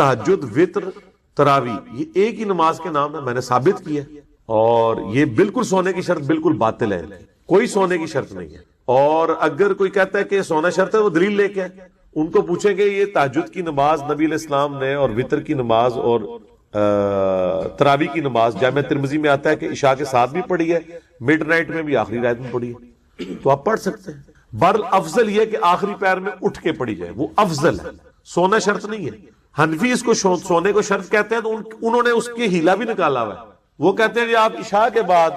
تہجد، وطر، تراوی یہ ایک ہی نماز کے نام ہے، میں نے ثابت کیا، اور یہ بالکل سونے کی شرط بالکل باطل ہے، کوئی سونے کی شرط نہیں ہے۔ اور اگر کوئی کہتا ہے کہ سونا شرط ہے، وہ دلیل لے کے ان کو پوچھیں گے یہ تہجد کی نماز نبی علیہ السلام نے اور وطر کی نماز اور تراوی کی نماز جامع ترمذی میں آتا ہے کہ عشاء کے ساتھ بھی پڑھی ہے، مڈ نائٹ میں بھی، آخری رات میں پڑھی ہے، تو آپ پڑھ سکتے ہیں۔ بہرحال افضل یہ کہ آخری پیر میں اٹھ کے پڑھی جائے، وہ افضل ہے، سونا شرط نہیں ہے۔ حنفی اس کو سونے کو شرط کہتے ہیں، تو انہوں نے اس کی ہیلا بھی نکالا ہوا ہے۔ وہ کہتے ہیں کہ آپ عشاء کے بعد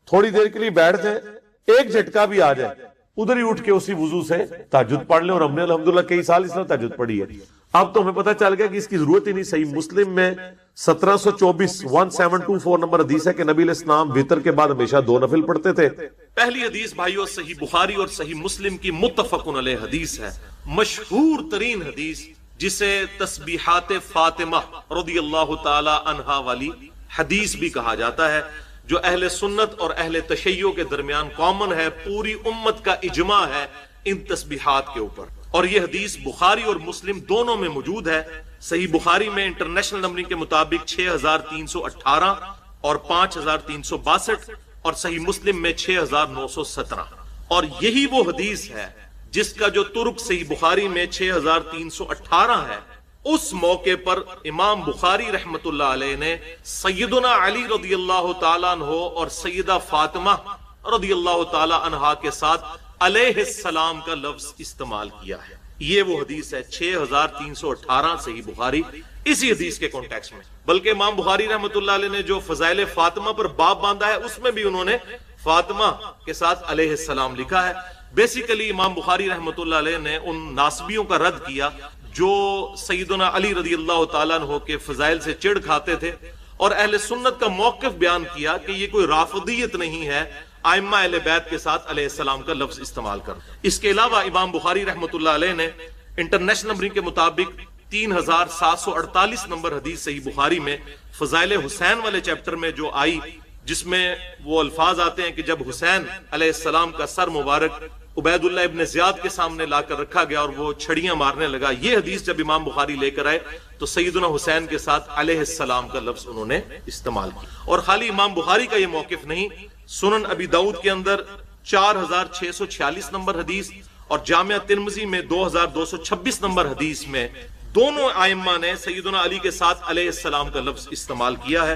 تھوڑی دیر کے لیے بیٹھ جائیں، ایک جھٹکا بھی آ جائے، ادھر ہی اٹھ کے اسی وضو سے تہجد پڑھ لیں، اور ہم نے الحمدللہ کئی سال اس نے تہجد پڑھی ہے۔ اب تو ہمیں پتہ چل گیا کہ اس کی ضرورت ہی نہیں۔ صحیح مسلم میں 1724 نمبر حدیث ہے کہ نبی علیہ السلام وطر کے بعد ہمیشہ 2 نفل پڑھتے تھے۔ پہلی حدیث بھائیو صحیح بخاری اور صحیح مسلم کی متفق علیہ حدیث ہے، مشہور ترین حدیث، جسے تسبیحات فاطمہ رضی اللہ تعالی عنہا والی حدیث بھی کہا جاتا ہے، جو اہل سنت اور اہل تشیع کے درمیان کامن ہے، پوری امت کا اجماع ہے ان تسبیحات کے اوپر۔ اور یہ حدیث بخاری اور مسلم دونوں میں موجود ہے۔ صحیح بخاری میں انٹرنیشنل نمبرنگ کے مطابق 6318 اور 5362، اور صحیح مسلم میں 6917۔ اور یہی وہ حدیث ہے جس کا جو ترک صحیح بخاری میں 6318 ہے، اس موقع پر امام بخاری رحمت اللہ علیہ نے سیدنا علی رضی اللہ تعالیٰ عنہ اور سیدہ فاطمہ رضی اللہ تعالیٰ عنہا کے ساتھ علیہ السلام کا لفظ استعمال کیا ہے۔ یہ وہ حدیث ہے 6318 صحیح بخاری، اسی حدیث کے کانٹیکس میں۔ بلکہ امام بخاری رحمت اللہ علیہ نے جو فضائل فاطمہ پر باب باندھا ہے، اس میں بھی انہوں نے فاطمہ کے ساتھ علیہ السلام لکھا ہے۔ بیسیکلی امام بخاری رحمت اللہ علیہ نے ان ناسبیوں کا رد کیا جو سیدنا علی رضی اللہ تعالیٰ عنہ کے فضائل سے چڑ کھاتے تھے، اور اہل سنت کا موقف بیان کیا کہ یہ کوئی رافضیت نہیں ہے ائمہ اہل بیت کے ساتھ علیہ السلام کا لفظ استعمال کر۔ اس کے علاوہ امام بخاری رحمت اللہ علیہ نے انٹرنیشنل نمبرنگ کے مطابق 3748 نمبر حدیث صحیح بخاری میں فضائل حسین والے چیپٹر میں جو آئی، جس میں وہ الفاظ آتے ہیں کہ جب حسین علیہ السلام کا سر مبارک عبید اللہ ابن زیاد کے سامنے لا کر رکھا گیا اور وہ چھڑیاں مارنے لگا، یہ حدیث جب امام بخاری لے کر آئے تو سیدنا حسین کے ساتھ علیہ السلام کا لفظ انہوں نے استعمال کیا۔ اور خالی امام بخاری کا یہ موقف نہیں، سنن ابی داؤد کے اندر 4646 نمبر حدیث اور جامعہ ترمذی میں 2226 نمبر حدیث میں دونوں ائمہ نے سیدنا علی کے ساتھ علیہ السلام کا لفظ استعمال کیا ہے۔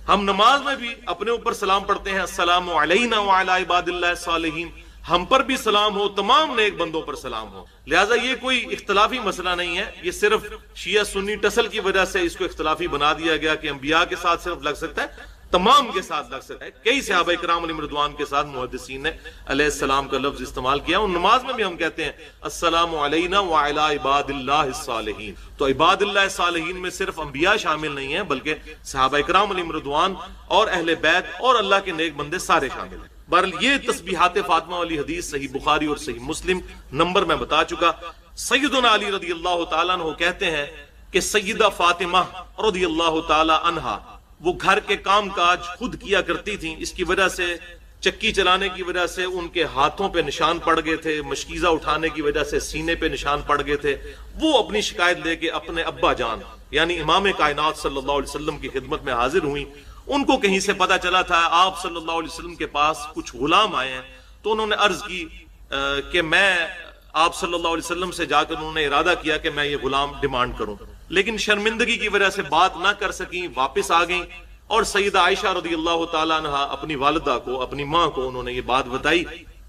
ہم نماز میں بھی اپنے اوپر سلام پڑھتے ہیں، السلام علینا وعلی عباد اللہ الصالحین، ہم پر بھی سلام ہو، تمام نیک بندوں پر سلام ہو۔ لہٰذا یہ کوئی اختلافی مسئلہ نہیں ہے، یہ صرف شیعہ سنی ٹسل کی وجہ سے اس کو اختلافی بنا دیا گیا کہ انبیاء کے ساتھ صرف لگ سکتا ہے، تمام کے ساتھ لگ سکتا ہے۔ کئی صحابہ کرام علیہم رضوان کے ساتھ محدثین نے علیہ السلام کا لفظ استعمال کیا، اور نماز میں بھی ہم کہتے ہیں السلام علینا وعلی عباد اللہ الصالحین۔ تو عباد اللہ الصالحین میں صرف انبیاء شامل نہیں ہیں، بلکہ صحابہ کرام علیہم رضوان اور اہل بیت اور اللہ کے نیک بندے سارے شامل ہیں۔ بہرحال یہ تسبیحات فاطمہ والی حدیث صحیح بخاری اور صحیح مسلم نمبر میں بتا چکا۔ سیدنا علی رضی اللہ تعالیٰ عنہ کہتے ہیں کہ سیدہ فاطمہ رضی اللہ تعالیٰ عنہا وہ گھر کے کام کاج خود کیا کرتی تھیں، اس کی وجہ سے چکی چلانے کی وجہ سے ان کے ہاتھوں پہ نشان پڑ گئے تھے، مشکیزہ اٹھانے کی وجہ سے سینے پہ نشان پڑ گئے تھے۔ وہ اپنی شکایت لے کے اپنے ابا جان یعنی امام کائنات صلی اللہ علیہ وسلم کی خدمت میں حاضر ہوئیں۔ ان کو کہیں سے پتا چلا تھا آپ صلی اللہ علیہ وسلم کے پاس کچھ غلام آئے ہیں، تو انہوں نے عرض کی کہ میں آپ صلی اللہ علیہ وسلم سے جا کر انہوں نے ارادہ کیا کہ میں یہ غلام ڈیمانڈ کروں، لیکن شرمندگی کی وجہ سے بات نہ کر سکیں، واپس آ گئیں، اور سیدہ عائشہ رضی اللہ تعالیٰ عنہ اپنی والدہ کو، اپنی ماں کو انہوں نے یہ بات بتائی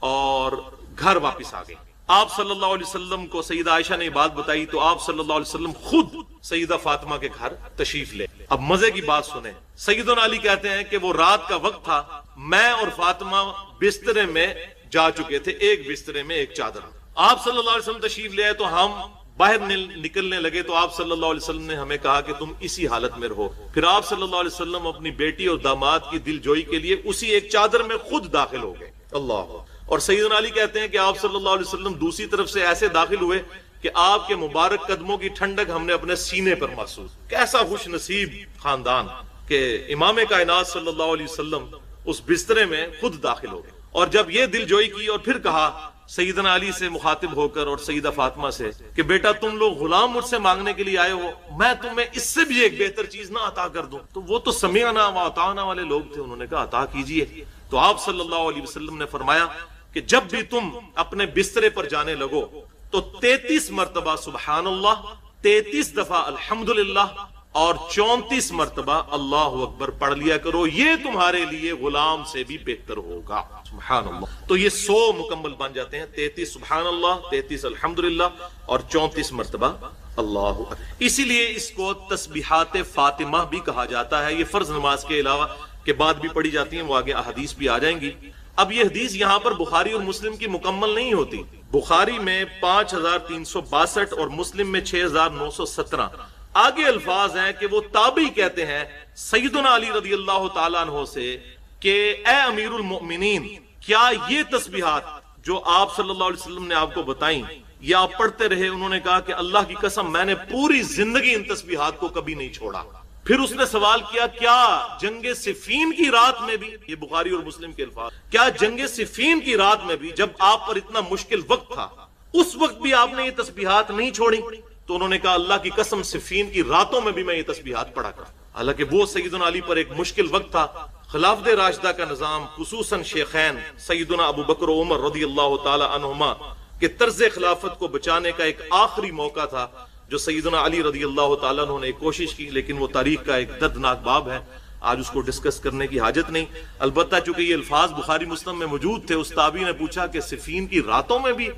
اور گھر واپس آ گئی۔ آپ صلی اللہ علیہ وسلم کو سیدہ عائشہ نے یہ بات بتائی تو آپ صلی اللہ علیہ وسلم خود سیدہ فاطمہ کے گھر تشریف لے۔ اب مزے کی بات سنیں، سیدنا علی کہتے ہیں کہ وہ رات کا وقت تھا، میں اور فاطمہ بسترے میں جا چکے تھے، ایک بسترے میں ایک چادر۔ آپ صلی اللہ علیہ وسلم تشریف لے آئے تو ہم باہر نکلنے لگے تو آپ صلی اللہ علیہ وسلم نے ہمیں کہا کہ تم اسی حالت میں رہو۔ پھر آپ صلی اللہ علیہ وسلم اپنی بیٹی اور داماد کی دل جوئی کے لیے اسی ایک چادر میں خود داخل ہو گئے۔ اللہ۔ اور سیدنا علی کہتے ہیں کہ آپ صلی اللہ علیہ وسلم دوسری طرف سے ایسے داخل ہوئے کہ آپ کے مبارک قدموں کی ٹھنڈک ہم نے اپنے سینے پر محسوس۔ کیسا خوش نصیب خاندان کہ امام کائنات صلی اللہ علیہ وسلم اس بسترے میں خود داخل ہو گئے۔ اور جب یہ دل جوئی کی اور پھر کہا سیدنا علی سے مخاطب ہو کر اور سیدہ فاطمہ سے کہ بیٹا تم لوگ غلام مجھ سے مانگنے کے لیے آئے ہو، میں تمہیں اس سے بھی ایک بہتر چیز نہ عطا کر دوں؟ تو وہ تو سمعنا و اطعنا والے لوگ تھے، انہوں نے کہا عطا کیجئے۔ تو آپ صلی اللہ علیہ وسلم نے فرمایا کہ جب بھی تم اپنے بسترے پر جانے لگو تو 33 مرتبہ سبحان اللہ، 33 دفعہ الحمدللہ اور 34 مرتبہ اللہ اکبر پڑھ لیا کرو، یہ تمہارے لیے غلام سے بھی بہتر ہوگا۔ سبحان اللہ۔ تو یہ 100 مکمل بن جاتے ہیں، 33 سبحان اللہ، 33 الحمدللہ اور 34 مرتبہ اللہ اکبر۔ اسی لیے اس کو تسبیحات فاطمہ بھی کہا جاتا ہے۔ یہ فرض نماز کے علاوہ کے بعد بھی پڑھی جاتی ہیں، وہ آگے احادیث بھی آ جائیں گی۔ اب یہ حدیث یہاں پر بخاری اور مسلم کی مکمل نہیں ہوتی۔ بخاری میں 5362 اور مسلم میں 6917 آگے الفاظ ہیں کہ وہ تابعی کہتے ہیں سیدنا علی رضی اللہ تعالیٰ عنہ سے کہ اے امیر المؤمنین، کیا یہ تسبیحات جو آپ صلی اللہ علیہ وسلم نے آپ کو بتائیں یہ آپ پڑھتے رہے؟ انہوں نے کہا کہ اللہ کی قسم میں نے پوری زندگی ان تسبیحات کو کبھی نہیں چھوڑا۔ پھر اس نے سوال کیا کیا جنگ صفین کی رات میں بھی، یہ بخاری اور مسلم کے الفاظ، کیا جنگ صفین کی رات میں بھی جب آپ پر اتنا مشکل وقت تھا اس وقت بھی آپ نے یہ تسبیحات نہیں چھوڑی؟ تو انہوں نے کہا اللہ کی قسم صفین کی راتوں میں بھی میں یہ تسبیحات پڑھا کرتا۔ حالانکہ وہ سیدنا علی پر ایک مشکل وقت تھا، خلافت راشدہ کا نظام، خصوصاً شیخین سیدنا ابو بکر و عمر رضی اللہ تعالی عنہما کہ طرز خلافت کو بچانے کا ایک آخری موقع تھا جو سیدنا علی رضی اللہ تعالیٰ عنہ نے کوشش کی، لیکن وہ تاریخ کا ایک دردناک باب ہے، آج اس کو ڈسکس کرنے کی حاجت نہیں۔ البتہ چونکہ یہ الفاظ بخاری مسلم میں موجود تھے، اس تابعی نے پوچھا کہ صفین کی راتوں میں بھی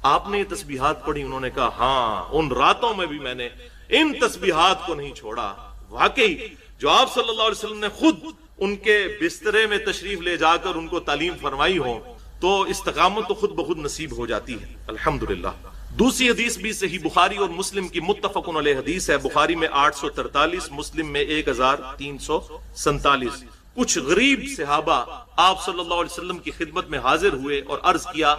آپ نے یہ تسبیحات پڑھی؟ انہوں نے کہا ہاں، ان راتوں میں بھی میں نے ان تسبیحات کو نہیں چھوڑا۔ واقعی جو آپ صلی اللہ علیہ وسلم نے خود ان کے بسترے میں تشریف لے جا کر ان کو تعلیم فرمائی ہو تو استقامت تو خود بخود نصیب ہو جاتی ہے الحمدللہ۔ دوسری حدیث بھی صحیح بخاری اور مسلم کی متفق علیہ حدیث ہے، بخاری میں 843، مسلم میں 1347۔ کچھ غریب صحابہ آپ صلی اللہ علیہ وسلم کی خدمت میں حاضر ہوئے اور عرض کیا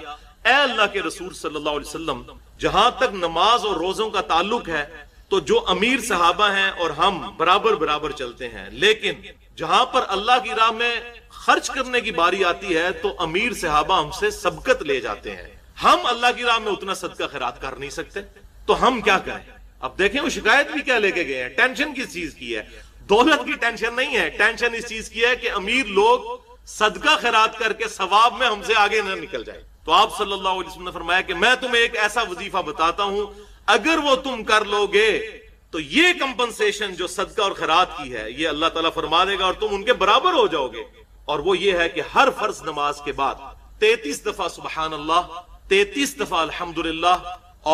اے اللہ کے رسول صلی اللہ علیہ وسلم، جہاں تک نماز اور روزوں کا تعلق ہے تو جو امیر صحابہ ہیں اور ہم برابر برابر چلتے ہیں، لیکن جہاں پر اللہ کی راہ میں خرچ کرنے کی باری آتی ہے تو امیر صحابہ ہم سے سبقت لے جاتے ہیں، ہم اللہ کی راہ میں اتنا صدقہ خیرات کر نہیں سکتے، تو ہم کیا کریں؟ اب دیکھیں وہ شکایت بھی کیا لے کے گئے ہیں، ٹینشن کس چیز کی ہے؟ دولت کی ٹینشن نہیں ہے، ٹینشن اس چیز کی ہے کہ امیر لوگ صدقہ خیرات کر کے ثواب میں ہم سے آگے نہ نکل جائیں۔ تو آپ صلی اللہ علیہ وسلم نے فرمایا کہ میں تمہیں ایک ایسا وظیفہ بتاتا ہوں، اگر وہ تم کر لو گے تو یہ کمپنسیشن جو صدقہ اور خیرات کی ہے یہ اللہ تعالیٰ فرما دے گا اور تم ان کے برابر ہو جاؤ گے۔ اور وہ یہ ہے کہ ہر فرض نماز کے بعد 33 دفعہ سبحان اللہ، 33 دفعہ الحمدللہ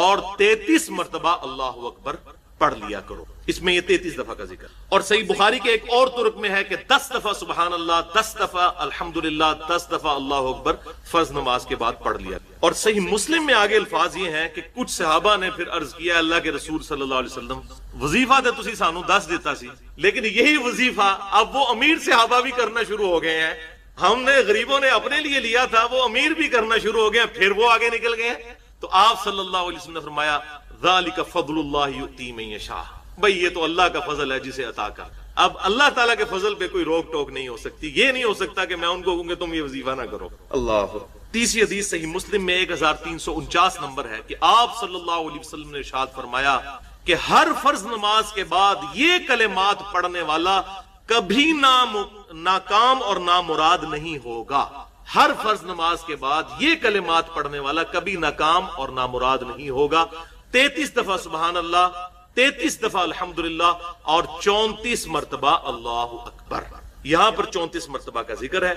اور 33 مرتبہ اللہ اکبر پڑھ لیا کرو۔ اس میں یہ 33 دفعہ کا ذکر، اور صحیح بخاری کے ایک اور طرق میں ہے کہ 10 دفعہ سبحان اللہ، 10 دفعہ الحمدللہ، 10 دفعہ اللہ اکبر فرض نماز کے بعد پڑھ لیا۔ اور صحیح مسلم میں آگے الفاظ یہ ہیں کہ کچھ صحابہ نے پھر عرض کیا اللہ کے رسول صلی اللہ علیہ وسلم، وظیفہ تے تسی سانو 10 دیتا سی، لیکن یہی وظیفہ اب وہ امیر صحابہ بھی کرنا شروع ہو گئے ہیں، ہم نے غریبوں نے اپنے لیے لیا تھا، وہ امیر بھی کرنا شروع ہو گئے ہیں، پھر وہ آگے نکل گئے ہیں۔ تو آپ صلی اللہ علیہ وسلم نے فرمایا ذالک فضل اللہ یؤتی من یشاء، بھئی یہ تو اللہ کا فضل ہے جسے عطا کر۔ اب اللہ تعالیٰ کے فضل پہ کوئی روک ٹوک نہیں ہو سکتی، یہ نہیں ہو سکتا کہ میں ان کو کہوں گے تم یہ وظیفہ نہ کرو۔ اللہ۔ تیسری حدیث صحیح مسلم میں 1349 نمبر ہے کہ آپ صلی اللہ علیہ وسلم نے ارشاد فرمایا کہ ہر فرض نماز کے بعد یہ کلمات پڑھنے والا کبھی ناکام اور نامراد نہیں ہوگا۔ ہر فرض نماز کے بعد یہ کلمات پڑھنے والا کبھی ناکام اور نامراد نہیں ہوگا۔ 33 دفعہ سبحان اللہ، 33 دفعہ الحمدللہ اور 34 مرتبہ اللہ اکبر۔ یہاں پر 34 مرتبہ کا ذکر ہے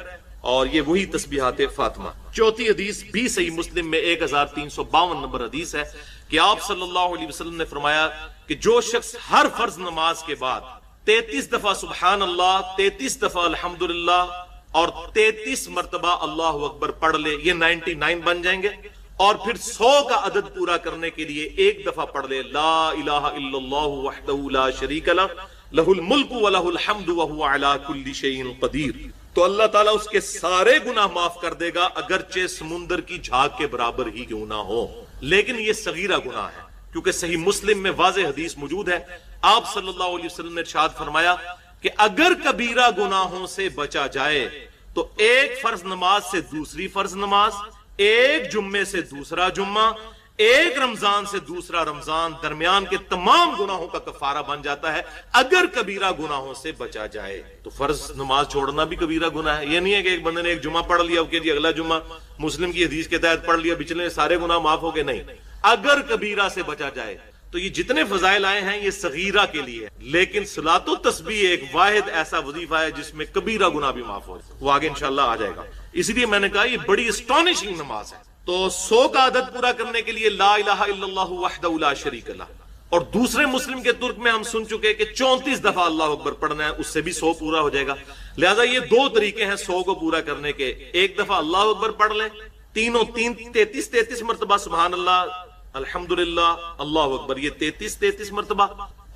اور یہ وہی تسبیحات فاطمہ۔ چوتھی حدیث بھی صحیح مسلم میں 1352 نمبر حدیث ہے کہ آپ صلی اللہ علیہ وسلم نے فرمایا کہ جو شخص ہر فرض نماز کے بعد 33 دفعہ سبحان اللہ، 33 دفعہ الحمدللہ اور 33 مرتبہ اللہ اکبر پڑھ لے، یہ 99 بن جائیں گے، اور پھر 100 کا عدد پورا کرنے کے لیے ایک دفعہ پڑھ لے لا الہ الا اللہ وحدہ لا شریک لہ لہ الملک ولہ الحمد وہو علی کل شیء قدیر، تو اللہ تعالیٰ اس کے سارے گناہ معاف کر دے گا اگرچہ سمندر کی جھاگ کے برابر ہی کیوں نہ ہو۔ لیکن یہ صغیرہ گناہ ہے، کیونکہ صحیح مسلم میں واضح حدیث موجود ہے، آپ صلی اللہ علیہ وسلم نے ارشاد فرمایا کہ اگر کبیرہ گناہوں سے بچا جائے تو ایک فرض نماز سے دوسری فرض نماز، ایک جمعے سے دوسرا جمعہ، ایک رمضان سے دوسرا رمضان، درمیان کے تمام گناہوں کا کفارہ بن جاتا ہے اگر کبیرہ گناہوں سے بچا جائے۔ تو فرض نماز چھوڑنا بھی کبیرہ گناہ ہے۔ یہ نہیں ہے کہ ایک بندے نے ایک جمعہ پڑھ لیا کہ جی اگلا جمعہ مسلم کی حدیث کے تحت پڑھ لیا، پچھلے سارے گناہ معاف ہو گئے، نہیں، اگر کبیرہ سے بچا جائے۔ تو یہ جتنے فضائل آئے ہیں یہ صغیرہ کے لیے ہے، لیکن صلاۃ و تسبیح ایک واحد ایسا وظیفہ ہے جس میں کبیرہ گناہ بھی معاف ہو، وہ آگے انشاءاللہ آ جائے گا۔ اسی لیے میں نے کہا یہ بڑی اسٹانشنگ نماز ہے۔ تو 100 کا عدد پورا کرنے کے لیے لا الہ الا اللہ وحدہ لا شریک لہ، اور دوسرے مسلم کے ترک میں ہم سن چکے کہ 34 دفعہ اللہ اکبر پڑھنا ہے، اس سے بھی 100 پورا ہو جائے گا۔ لہذا یہ دو طریقے ہیں 100 کو پورا کرنے کے، ایک دفعہ اللہ اکبر پڑھ لیں، تینوں 33 مرتبہ سبحان اللہ الحمدللہ اللہ اکبر، یہ 33 مرتبہ،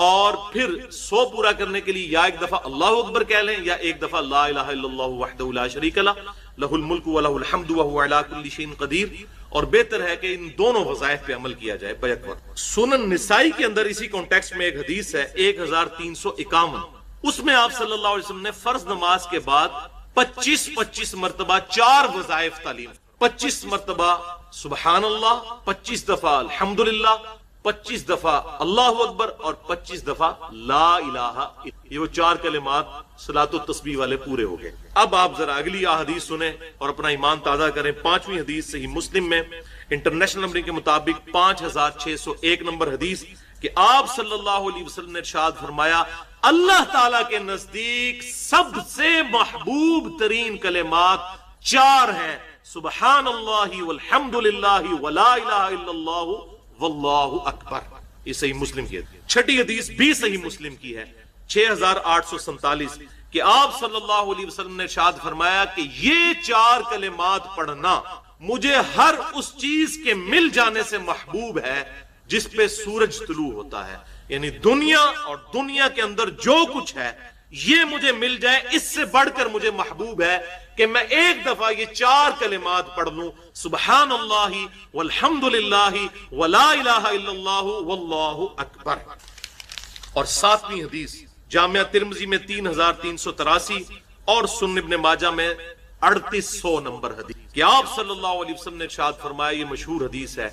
اور پھر 100 پورا کرنے کے لیے یا ایک دفعہ اللہ اکبر کہہ لیں یا ایک دفعہ لا الہ الا اللہ وحدہ لا شریک لہ لہ الملک ولہ الحمد وہو علی کل شیء قدیر، اور بہتر ہے کہ ان دونوں وظائف پہ عمل کیا جائے بیک وقت۔ سنن نسائی کے اندر اسی کانٹیکسٹ میں ایک حدیث ہے 1351، اس میں آپ صلی اللہ علیہ وسلم نے فرض نماز کے بعد 25 مرتبہ 4 وظائف تعلیم، 25 مرتبہ سبحان اللہ، 25 دفعہ الحمدللہ، 25 دفعہ اللہ اکبر، اور 25 دفعہ لا الہ، یہ وہ 4 کلمات صلاۃ و تسبیح والے پورے ہو گئے۔ اب آپ ذرا اگلی حدیث سنیں اور اپنا ایمان تازہ کریں۔ 5ویں حدیث صحیح مسلم میں انٹرنیشنل نمبر کے مطابق 5601 نمبر حدیث کہ آپ صلی اللہ علیہ وسلم نے ارشاد فرمایا اللہ تعالیٰ کے نزدیک سب سے محبوب ترین کلمات 4 ہیں، سبحان اللہ والحمد للہ ولا الہ الا اللہ واللہ اکبر۔ یہ صحیح مسلم کی ہے۔ چھٹی حدیث بھی صحیح مسلم کی ہے 6847 کہ آپ صلی اللہ علیہ وسلم نے ارشاد فرمایا کہ یہ 4 کلمات پڑھنا مجھے ہر اس چیز کے مل جانے سے محبوب ہے جس پہ سورج طلوع ہوتا ہے، یعنی دنیا اور دنیا کے اندر جو کچھ ہے یہ مجھے مل جائے، اس سے بڑھ کر مجھے محبوب ہے کہ میں ایک دفعہ یہ 4 کلمات پڑھ لوں، سبحان اللہ والحمد للہ ولا الہ الا اللہ واللہ اکبر۔ اور 7ویں حدیث جامعہ ترمذی میں 3383 اور سنن ابن ماجہ میں 3800 نمبر حدیث کہ آپ صلی اللہ علیہ وسلم نے ارشاد فرمایا، یہ مشہور حدیث ہے،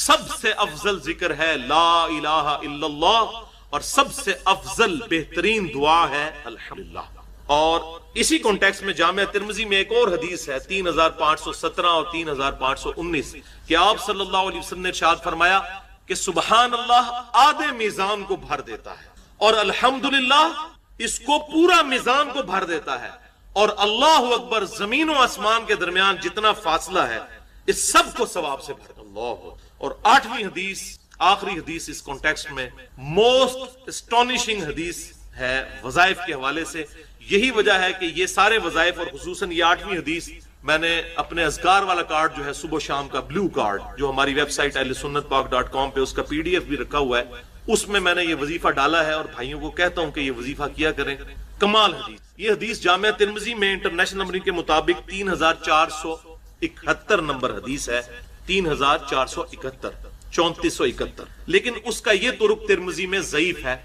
سب سے افضل ذکر ہے لا الہ الا اللہ، اور سب سے افضل بہترین دعا ہے الحمدللہ۔ اور اسی کانٹیکس میں جامعہ ترمذی میں ایک اور حدیث ہے 3517 اور 3519 کہ آپ صلی اللہ علیہ وسلم نے ارشاد فرمایا کہ سبحان اللہ آدھے میزان کو بھر دیتا ہے، اور الحمدللہ اس کو پورا میزان کو بھر دیتا ہے، اور اللہ اکبر زمین و آسمان کے درمیان جتنا فاصلہ ہے اس سب کو ثواب سے بھر اللہ۔ اور 8ویں حدیث آخری حدیث اس کانٹیکسٹ میں موسٹ اسٹانشنگ حدیث ہے وظائف کے حوالے سے۔ یہی وجہ ہے کہ یہ سارے وظائف اور خصوصاً یہ 8ویں حدیث میں نے اپنے اذکار والا کارڈ جو ہے صبح شام کا بلو کارڈ جو ہماری ویب سائٹ ahlsunnatpak.com پہ اس کا PDF بھی رکھا ہوا ہے، اس میں میں نے یہ وظیفہ ڈالا ہے اور بھائیوں کو کہتا ہوں کہ یہ وظیفہ کیا کریں۔ کمال حدیث، یہ حدیث جامعہ ترمذی میں انٹرنیشنل نمبر کے مطابق 3471 نمبر حدیث ہے، 3471 3471، لیکن اس کا یہ طرق ترمذی میں ضعیف ہے،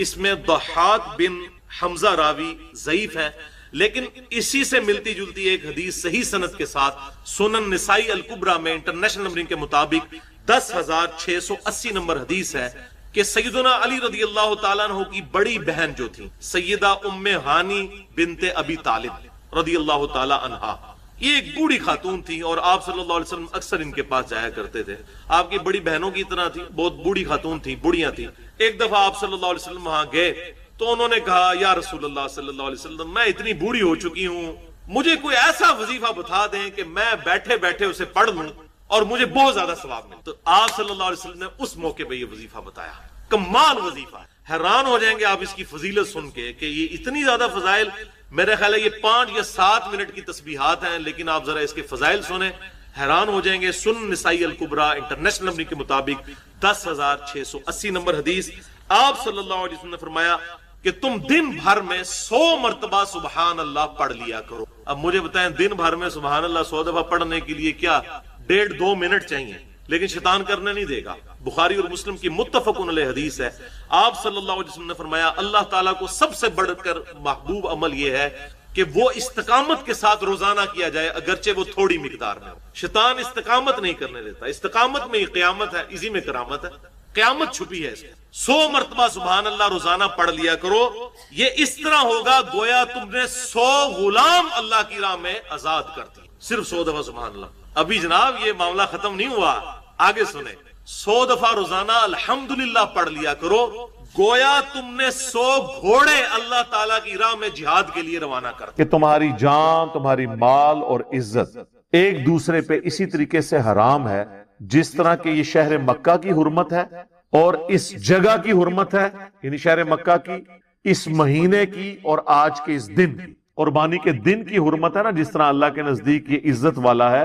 اس میں ضحاک بن حمزہ راوی ضعیف ہے، لیکن اسی سے ملتی جلتی ایک حدیث صحیح سند کے ساتھ سنن نسائی الکبریٰ میں انٹرنیشنل نمبرنگ کے مطابق 10680 نمبر حدیث ہے کہ سیدنا علی رضی اللہ تعالیٰ عنہ کی بڑی بہن جو تھی سیدہ ام ہانی بنت ابی طالب رضی اللہ تعالیٰ عنہا، یہ ایک بوڑھی خاتون تھی اور آپ صلی اللہ علیہ وسلم اکثر ان کے پاس جایا کرتے تھے، آپ کی بڑی بہنوں کی طرح تھی، بہت بوڑھی خاتون تھی، بوڑھیاں تھی۔ ایک دفعہ آپ صلی اللہ علیہ وسلم وہاں گئے تو انہوں نے کہا یا رسول اللہ صلی اللہ علیہ وسلم میں اتنی بوڑھی ہو چکی ہوں، مجھے کوئی ایسا وظیفہ بتا دیں کہ میں بیٹھے بیٹھے اسے پڑھ لوں اور مجھے بہت زیادہ ثواب ملے۔ تو آپ صلی اللہ علیہ وسلم نے اس موقع پہ یہ وظیفہ بتایا، کمال وظیفہ ہے، حیران ہو جائیں گے آپ اس کی فضیلت سن کے کہ یہ اتنی زیادہ فضائل، میرے خیال ہے یہ 5 یا 7 منٹ کی تسبیحات ہیں، لیکن آپ ذرا اس کے فضائل سنیں حیران ہو جائیں گے۔ سنن نسائی الکبریٰ انٹرنیشنل نمبر کے مطابق 10680 نمبر حدیث، آپ صلی اللہ علیہ وسلم نے فرمایا کہ تم دن بھر میں 100 مرتبہ سبحان اللہ پڑھ لیا کرو۔ اب مجھے بتائیں دن بھر میں سبحان اللہ 100 دفعہ پڑھنے کے لیے کیا 1.5-2 منٹ چاہیے؟ لیکن شیطان کرنے نہیں دے گا. بخاری اور مسلم کی متفقن علیہ حدیث ہے. آپ صلی اللہ علیہ وسلم نے فرمایا اللہ تعالیٰ کو سب سے بڑھ کر محبوب عمل یہ ہے کہ وہ استقامت کے ساتھ روزانہ کیا جائے اگرچہ وہ تھوڑی مقدار میں ہو. شیطان استقامت نہیں کرنے دیتا. استقامت میں ہی قیامت ہے, اسی میں کرامت ہے. قیامت چھپی ہے اس میں. 100 مرتبہ سبحان اللہ روزانہ پڑھ لیا کرو. یہ اس طرح ہوگا گویا تم نے 100 غلام اللہ کی راہ میں آزاد کر دی. صرف 100 دفعہ سبحان اللہ. ابھی جناب یہ معاملہ ختم نہیں ہوا, آگے سنیں. 100 دفعہ روزانہ الحمدللہ پڑھ لیا کرو, گویا تم نے 100 گھوڑے اللہ تعالیٰ کی راہ میں جہاد کے لیے روانہ کر کہ تمہاری جان, تمہاری مال اور عزت ایک دوسرے پہ اسی طریقے سے حرام ہے جس طرح کہ یہ شہر مکہ کی حرمت ہے اور اس جگہ کی حرمت ہے, یعنی شہر مکہ کی, اس مہینے کی اور آج کے اس دن کی, قربانی کے دن کی حرمت ہے نا. جس طرح اللہ کے نزدیک یہ عزت والا ہے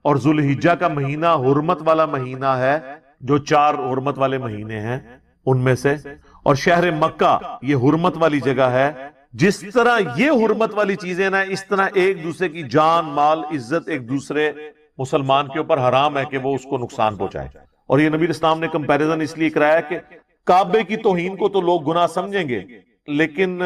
اور ذوالحجہ کا مہینہ حرمت والا مہینہ ہے, جو 4 حرمت والے مہینے ہیں ان میں سے, اور شہر مکہ یہ حرمت والی جگہ ہے. جس طرح یہ حرمت والی چیزیں نا, اس طرح ایک دوسرے کی جان, مال, عزت ایک دوسرے مسلمان کے اوپر حرام ہے کہ وہ اس کو نقصان پہنچائے. اور یہ نبی اسلام نے کمپیریزن اس لیے کرایا کہ کعبے کی توہین کو تو لوگ گناہ سمجھیں گے لیکن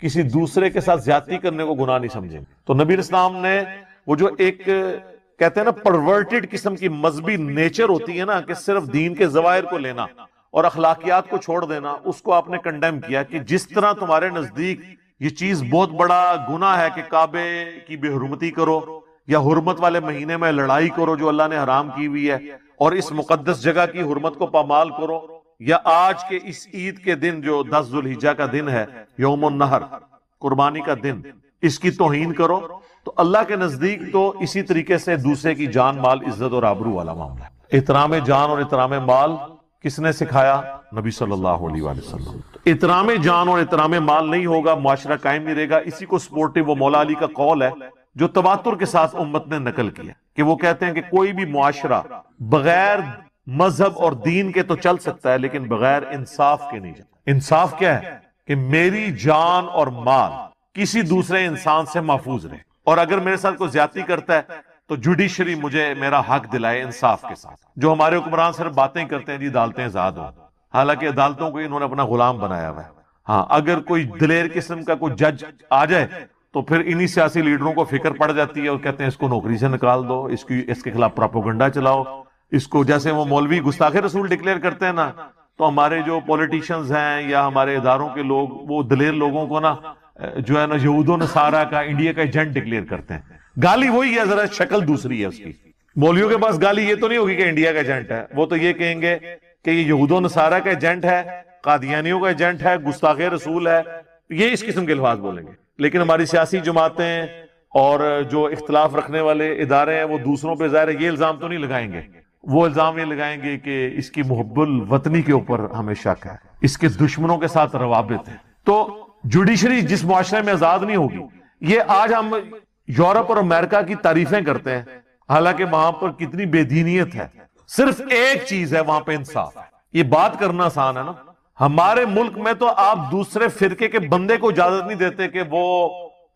کسی دوسرے کے ساتھ زیادتی کرنے کو گناہ نہیں سمجھیں گے. تو نبی اسلام نے وہ جو ایک کہتے ہیں نا پرورٹڈ قسم کی مذہبی نیچر ہوتی ہے نا, کہ صرف دین کے ظواہر کو لینا اور اخلاقیات کو چھوڑ دینا, اس کو آپ نے کنڈیم کیا کہ جس طرح تمہارے نزدیک یہ چیز بہت بڑا گناہ ہے کہ کعبے کی بے حرمتی کرو یا حرمت والے مہینے میں لڑائی کرو جو اللہ نے حرام کی ہوئی ہے, اور اس مقدس جگہ کی حرمت کو پامال کرو, یا آج کے اس عید کے دن جو 10 ذوالحجہ کا دن ہے, یوم النحر, قربانی کا دن, اس کی توہین کرو, تو اللہ کے نزدیک تو اسی طریقے سے دوسرے کی جان, مال, عزت اور آبرو والا معاملہ ہے. احترام جان اور احترام مال کس نے سکھایا؟ نبی صلی اللہ علیہ وآلہ وسلم. احترام جان اور احترام مال نہیں ہوگا, معاشرہ قائم نہیں رہے گا. اسی کو سپورٹو وہ مولا علی کا قول ہے جو تواتر کے ساتھ امت نے نقل کیا, کہ وہ کہتے ہیں کہ کوئی بھی معاشرہ بغیر مذہب اور دین کے تو چل سکتا ہے لیکن بغیر انصاف کے نہیں چلتا. انصاف کیا ہے؟ کہ میری جان اور مال کسی دوسرے انسان سے محفوظ رہے, اور اگر میرے ساتھ کوئی زیادتی کرتا ہے تو جوڈیشری مجھے میرا حق دلائے انصاف کے ساتھ. جو ہمارے حکمران صرف باتیں کرتے ہیں جی عدالتیں آزاد ہوں, حالانکہ عدالتوں کو انہوں نے اپنا غلام بنایا ہوا ہے. ہاں, اگر کوئی دلیر قسم کا کوئی جج آ جائے تو پھر انہی سیاسی لیڈروں کو فکر پڑ جاتی ہے اور کہتے ہیں اس کو نوکری سے نکال دو, اس کے خلاف پراپوگنڈا چلاؤ, اس کو جیسے وہ مولوی گستاخ رسول ڈکلیئر کرتے ہیں نا, تو ہمارے جو پولیٹیشنز ہیں یا ہمارے اداروں کے لوگ وہ دلیر لوگوں کو نا جو ہے نا یہود و نصارہ کا انڈیا کا ایجنٹ ڈکلیئر کرتے ہیں. گالی وہی ہے, ذرا شکل دوسری ہے اس کی. مولویوں کے پاس گالی یہ تو نہیں ہوگی کہ انڈیا کا ایجنٹ ہے, وہ تو یہ کہیں گے کہ یہ یہود و نصارہ کا ایجنٹ ہے, قادیانیوں کا ایجنٹ ہے, گستاخ رسول ہے, یہ اس قسم کے الفاظ بولیں گے. لیکن ہماری سیاسی جماعتیں اور جو اختلاف رکھنے والے ادارے ہیں وہ دوسروں پہ ظاہر ہے یہ الزام تو نہیں لگائیں گے, وہ الزام یہ لگائیں گے کہ اس کی محب الوطنی کے اوپر ہمیں شک ہے, اس کے دشمنوں کے ساتھ روابط ہے. تو جوڈیشری جس معاشرے میں آزاد نہیں ہوگی, یہ آج ہم یورپ اور امریکہ کی تعریفیں کرتے ہیں, حالانکہ وہاں پر کتنی بے دینیت ہے. صرف ایک چیز ہے وہاں پہ, انصاف. یہ بات کرنا آسان ہے نا. ہمارے ملک میں تو آپ دوسرے فرقے کے بندے کو اجازت نہیں دیتے کہ وہ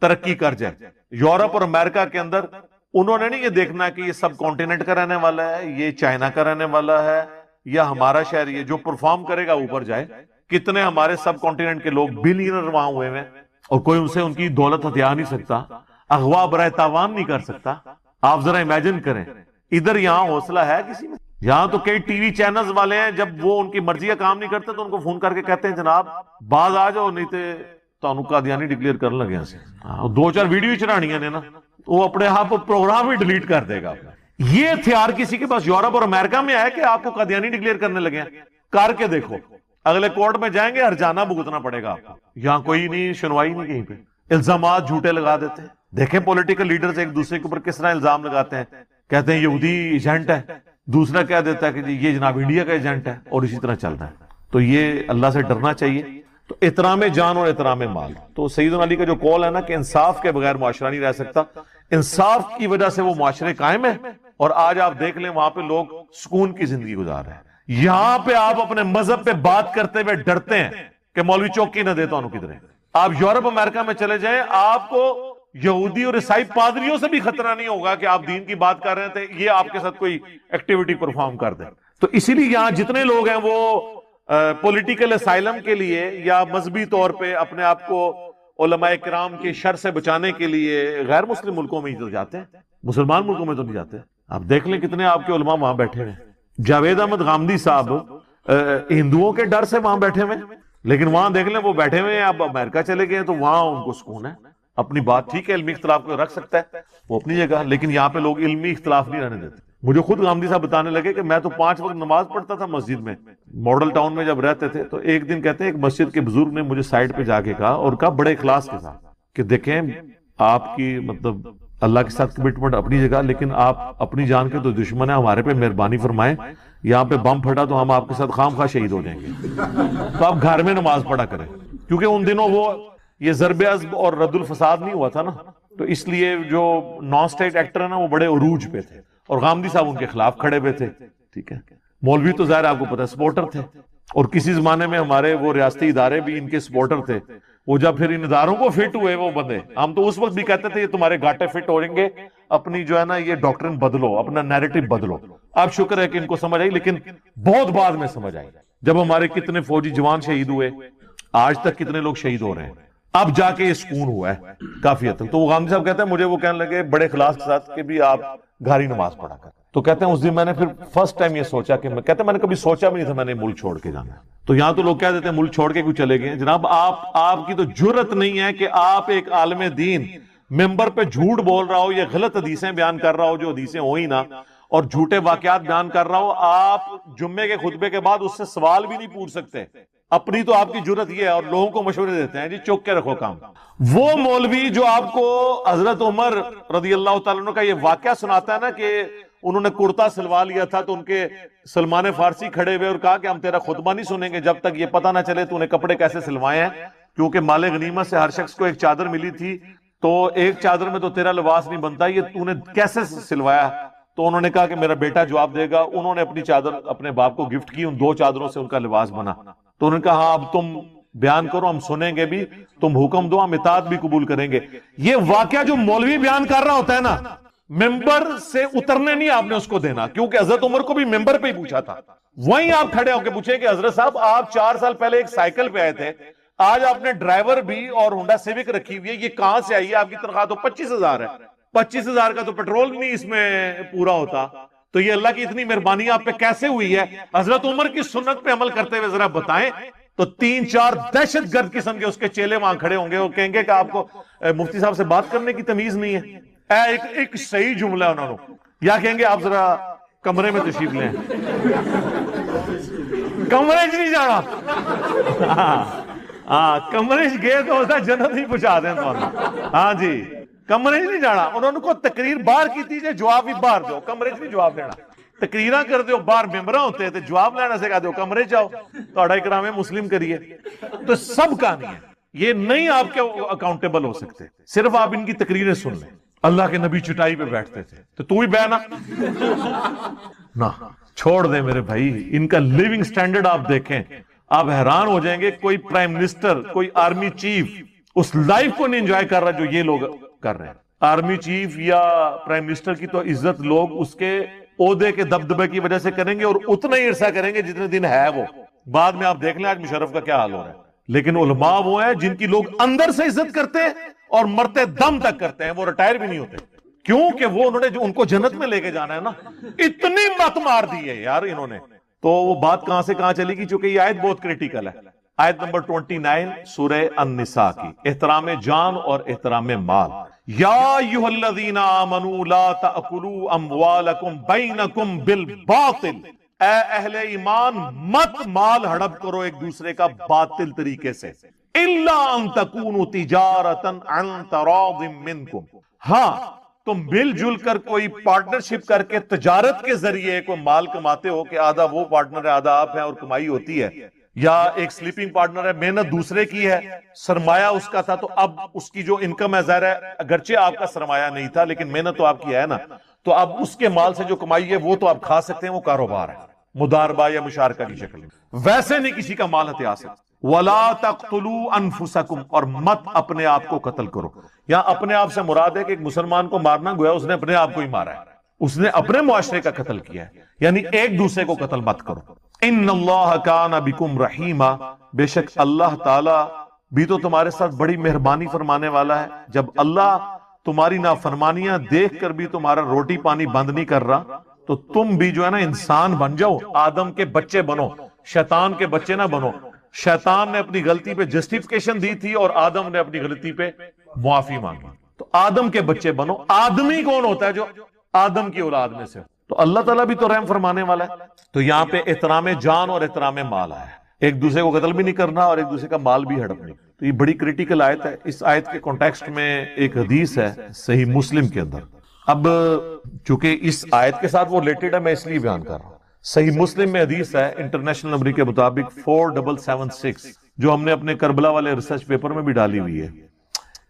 ترقی کر جائے. یورپ اور امریکہ کے اندر انہوں نے نہیں یہ دیکھنا کہ یہ سب کانٹیننٹ کا رہنے والا ہے, یہ چائنا کا رہنے والا ہے, یا ہمارا شہر, یہ جو پرفارم کرے گا اوپر جائے. کتنے ہمارے سب کانٹیننٹ کے لوگ بلینر وہاں ہوئے ہیں اور کوئی ان سے ان کی دولت ہتھیا نہیں سکتا, اغوا برائے تاوان نہیں کر سکتا. آپ ذرا امیجن کریں, ادھر یہاں حوصلہ ہے کسی میں؟ یہاں تو کئی ٹی وی چینلز والے ہیں, جب وہ ان کی مرضی کا کام نہیں کرتے تو ان کو فون کر کے کہتے ہیں جناب باز آ جاؤ نہیں تو انو قادیانی ڈکلیئر کرنے لگے ہیں. 2-4 ویڈیو چڑھانی ہے نا, وہ اپنے آپ پروگرام ہی ڈیلیٹ کر دے گا. یہ ہتھیار کسی کے پاس یورپ اور امریکہ میں ہے کہ آپ کو قادیانی ڈکلیئر کرنے لگے ہیں؟ کر کے دیکھو, اگلے کورٹ میں جائیں گے ہرجانہ بھگتنا پڑے گا آپ کو. یہاں کوئی نہیں, سنوائی نہیں کہیں پہ, الزامات جھوٹے لگا دیتے ہیں. دیکھیں پولیٹیکل لیڈرز ایک دوسرے کے اوپر کس طرح الزام لگاتے ہیں, کہتے ہیں یہودی ایجنٹ ہے, دوسرا کہہ دیتا ہے کہ یہ جناب انڈیا کا ایجنٹ ہے, اور اسی طرح چلتا ہے. تو یہ اللہ سے ڈرنا چاہیے. تو احترام جان اور احترام مال, تو سیدنا علی کا جو قول ہے نا کہ انصاف کے بغیر معاشرہ نہیں رہ سکتا, انصاف کی وجہ سے وہ معاشرے قائم ہے. اور آج آپ دیکھ لیں وہاں پہ لوگ سکون کی زندگی گزار رہے ہیں. یہاں پہ آپ اپنے مذہب پہ بات کرتے ہوئے ڈرتے ہیں کہ مولوی چوکی نہ دے تو انو کدھر ہے. آپ یورپ امریکہ میں چلے جائیں, آپ کو یہودی اور عیسائی پادریوں سے بھی خطرہ نہیں ہوگا کہ آپ دین کی بات کر رہے تھے، یہ آپ کے ساتھ کوئی ایکٹیویٹی پرفارم کر دیں. تو اسی لیے یہاں جتنے لوگ ہیں وہ پولیٹیکل اسائلم کے لیے یا مذہبی طور پہ اپنے آپ کو علماء کرام کے شر سے بچانے کے لیے غیر مسلم ملکوں میں ہی تو جاتے ہیں، مسلمان ملکوں میں تو نہیں جاتے. آپ دیکھ لیں کتنے آپ کے علماء وہاں بیٹھے ہوئے ہیں. جاوید احمد غامدی صاحب ہندوؤں کے ڈر سے وہاں بیٹھے ہوئے ہیں، لیکن وہاں دیکھ لیں وہ بیٹھے ہوئے ہیں. اب امریکہ چلے گئے ہیں تو وہاں ان کو سکون ہے. اپنی بات ٹھیک ہے، علمی اختلاف کو رکھ سکتا ہے وہ اپنی جگہ، لیکن یہاں پہ لوگ علمی اختلاف نہیں رہنے دیتے. مجھے خود غامدی صاحب بتانے لگے کہ میں تو 5 وقت نماز پڑھتا تھا مسجد میں، ماڈل ٹاؤن میں جب رہتے تھے. تو ایک دن کہتے ہیں ایک مسجد کے بزرگ نے مجھے سائڈ پہ جا کے کہا، اور کہا بڑے اخلاص کے ساتھ کہ دیکھیں آپ کی مطلب اللہ کے ساتھ کمٹمنٹ اپنی جگہ، لیکن آپ اپنی جان کے تو دشمن ہیں، ہمارے پہ مہربانی فرمائیں، یہاں پہ بم پھٹا تو ہم آپ کے ساتھ خام خواہ شہید ہو جائیں گے، تو آپ گھر میں نماز پڑھا کریں. کیونکہ ان دنوں وہ یہ ضرب عضب اور رد الفساد نہیں ہوا تھا نا، تو اس لیے جو نان اسٹیٹ ایکٹر ہیں نا وہ بڑے عروج پہ تھے، اور غامدی صاحب ان کے خلاف کھڑے ہوئے تھے. ٹھیک ہے، مولوی تو ظاہر آپ کو پتا سپورٹر تھے، اور کسی زمانے میں ہمارے وہ ریاستی ادارے بھی ان کے سپورٹر تھے. وہ جب پھر ان اداروں کو فٹ ہوئے وہ بندے، ہم تو اس وقت بھی کہتے تھے یہ تمہارے گاٹے فٹ ہو جائیں گے، اپنی جو ہے نا یہ ڈاکٹرن بدلو، اپنا نیریٹو بدلو. اب شکر ہے کہ ان کو سمجھ آئی، لیکن بہت بعد میں سمجھ آئی جب ہمارے کتنے فوجی جوان شہید ہوئے، آج تک کتنے لوگ شہید ہو رہے ہیں، اب جا کے یہ سکون ہوا ہے کافی حد تک. تو وہ غامدی صاحب کہتے ہیں مجھے وہ کہنے لگے بڑے اخلاص کے ساتھ کہ بھی آپ گھر ہی نماز پڑھا کر. تو کہتے ہیں اس دن میں نے پھر فرسٹ ٹائم یہ سوچا کہ میں نے کبھی سوچا بھی نہیں تھا میں نے ملک چھوڑ کے جانا. تو یہاں تو لوگ کہہ دیتے ہیں ملک چھوڑ کے کیوں چلے گئے. جناب آپ کی تو جرت نہیں ہے کہ آپ ایک عالم دین ممبر پہ جھوٹ بول رہا ہو یا غلط حدیثیں بیان کر رہا ہو جو حدیثیں ہو ہی نہ، اور جھوٹے واقعات بیان کر رہا ہو، آپ جمعے کے خطبے کے بعد اس سے سوال بھی نہیں پوچھ سکتے. اپنی تو آپ کی جرت یہ ہے، اور لوگوں کو مشورے دیتے ہیں جی چوک کے رکھو کام. وہ مولوی جو آپ کو حضرت عمر رضی اللہ تعالیٰ عنہ کا یہ واقعہ سناتا ہے نا کہ انہوں نے کرتا سلوا لیا تھا تو ان کے سلمان فارسی کھڑے ہوئے اور کہا کہ ہم تیرا خطبہ نہیں سنیں گے جب تک یہ پتہ نہ چلے تو انہیں کپڑے کیسے سلوائے ہیں، کیونکہ مال غنیمت سے ہر شخص کو ایک چادر ملی تھی، تو ایک چادر میں تو تیرا لباس نہیں بنتا، یہ تو نے کیسے سلوایا. تو انہوں نے کہا کہ میرا بیٹا جواب دے گا. انہوں نے اپنی چادر اپنے باپ کو گفٹ کی، ان 2 چادروں سے ان کا لباس بنا. تو انہوں نے کہا ہاں اب تم بیان کرو، ہم سنیں گے بھی، تم حکم دو ہم اطاعت بھی قبول کریں گے. یہ واقعہ جو مولوی بیان کر رہا ہوتا ہے نا، ممبر سے اترنے نہیں آپ نے اس کو دینا، کیونکہ حضرت عمر کو بھی ممبر پہ ہی پوچھا تھا. وہیں آپ کھڑے ہو کے پوچھیں کہ حضرت صاحب آپ 4 سال پہلے ایک سائیکل پہ آئے تھے، آج آپ نے ڈرائیور بھی اور ہونڈا سیوک رکھی ہوئی ہے، یہ کہاں سے آئی ہے؟ آپ کی تنخواہ تو 25,000 ہے، 25,000 کا تو پیٹرول نہیں اس میں پورا ہوتا. تو یہ اللہ کی اتنی مہربانی آپ پہ کیسے ہوئی ہے؟ حضرت عمر کی سنت پہ عمل کرتے ہوئے ذرا بتائیں. تو 3-4 دہشت گرد قسم کے اس کے چیلے وہاں کھڑے ہوں گے، وہ کہیں گے کہ آپ کو مفتی صاحب سے بات کرنے کی تمیز نہیں ہے. ایک صحیح جملہ انہوں نے، یا کہیں گے آپ ذرا کمرے میں تشریف لیں، کمرے چ نہیں جانا. ہاں کمرے چ گئے تو ہوتا جنت ہی پہنچا دیں تو. ہاں جی کمرے چ نہیں جانا. انہوں نے کو تقریر باہر کی تھی جے جواب بھی باہر دو، کمرے چ نہیں جواب دینا. تقریراں کر دیو باہر ممبراں ہوتے ہیں تو جواب لینا سے کہا دیو کمرے جاؤ تھوڑا اکرام مسلم کریے. تو سب کہانی ہے، یہ نہیں آپ کے اکاؤنٹیبل ہو سکتے، صرف آپ ان کی تقریریں سن لیں. اللہ کے نبی چٹائی پہ بیٹھتے تھے تو ہی بہنا نہ چھوڑ دیں میرے بھائی. ان کا لیونگ سٹینڈرڈ آپ دیکھیں، آپ حیران ہو جائیں گے. کوئی پرائم منسٹر، کوئی آرمی چیف اس لائف کو نہیں انجوائے کر رہا جو یہ لوگ کر رہے ہیں. آرمی چیف یا پرائم منسٹر کی تو عزت لوگ اس کے عہدے کے دبدبے کی وجہ سے کریں گے، اور اتنا ہی عرصہ کریں گے جتنے دن ہے وہ. بعد میں آپ دیکھ لیں آج مشرف کا کیا حال ہو رہا ہے. لیکن علماء وہ ہیں جن کی لوگ اندر سے عزت کرتے ہیں اور مرتے دم تک کرتے ہیں، وہ ریٹائر بھی نہیں ہوتے، کیونکہ وہ انہوں نے جو ان کو جنت میں لے کے جانا ہے نا. اتنی مت مار دی ہے یار انہوں نے. تو وہ بات کہاں سے کہاں چلی گی، چونکہ یہ آیت بہت کریٹیکل ہے. آیت نمبر 29 سورہ النساء کی، احترام جان اور احترام مال. یا ایھا الذین آمنوا لا تأکلوا اموالکم بینکم بالباطل، اے اہل ایمان مت مال ہڑپ کرو ایک دوسرے کا باطل طریقے سے. الا ان تکونوا تجارتا عن تراض منکم، ہاں تم مل جل کر کوئی پارٹنرشپ کر کے تجارت کے ذریعے کوئی مال کماتے ہو، کہ آدھا وہ پارٹنر ہے آدھا آپ ہیں اور کمائی ہوتی ہے، یا ایک سلیپنگ پارٹنر ہے، محنت دوسرے کی ہے، سرمایہ اس کا تھا تو اب اس کی جو انکم ہے ظاہر ہے اگرچہ آپ کا سرمایہ نہیں تھا لیکن محنت تو آپ کی ہے نا، تو اب اس کے مال سے جو کمائی ہے وہ تو آپ کھا سکتے ہیں، وہ کاروبار ہے، مداربہ یا مشارکہ کی شکل میں. ویسے نہیں کسی کا مال ہتھیا سکتے. وَلَا تَقْتُلُوا أَنفُسَكُمْ، اور مت اپنے آپ کو قتل کرو. یا اپنے آپ سے مراد ہے کہ ایک مسلمان کو مارنا گویا اس نے اپنے آپ کو ہی مارا ہے، اس نے اپنے معاشرے کا قتل کیا ہے، یعنی ایک دوسرے کو قتل مت کرو. ان اللہ کان بکم رحیما، بے شک اللہ تعالی بھی تو تمہارے ساتھ بڑی مہربانی فرمانے والا ہے. جب اللہ تمہاری نافرمانیاں دیکھ کر بھی تمہارا روٹی پانی بند نہیں کر رہا تو تم بھی جو ہے نا انسان بن جاؤ، آدم کے بچے بنو، شیطان کے بچے نہ بنو. شیطان نے اپنی غلطی پہ جسٹیفیکیشن دی تھی اور آدم نے اپنی غلطی پہ معافی مانگی. تو آدم کے بچے بنو. آدمی کون ہوتا ہے؟ جو آدم کی اولاد میں سے. تو اللہ تعالیٰ بھی تو رحم فرمانے والا ہے. تو یہاں پہ احترام جان اور احترام مال آیا ہے، ایک دوسرے کو قتل بھی نہیں کرنا اور ایک دوسرے کا مال بھی ہڑپ نہیں. تو یہ بڑی کریٹیکل آیت ہے. اس آیت کے کانٹیکسٹ میں ایک حدیث ہے صحیح مسلم کے اندر. اب چونکہ اس آیت کے ساتھ وہ ریلیٹڈ ہے میں اس لیے بیان کر رہا ہوں. صحیح مسلم میں حدیث ہے انٹرنیشنل نمبر کے مطابق 4776، جو ہم نے اپنے کربلا والے ریسرچ پیپر میں بھی ڈالی ہوئی ہے،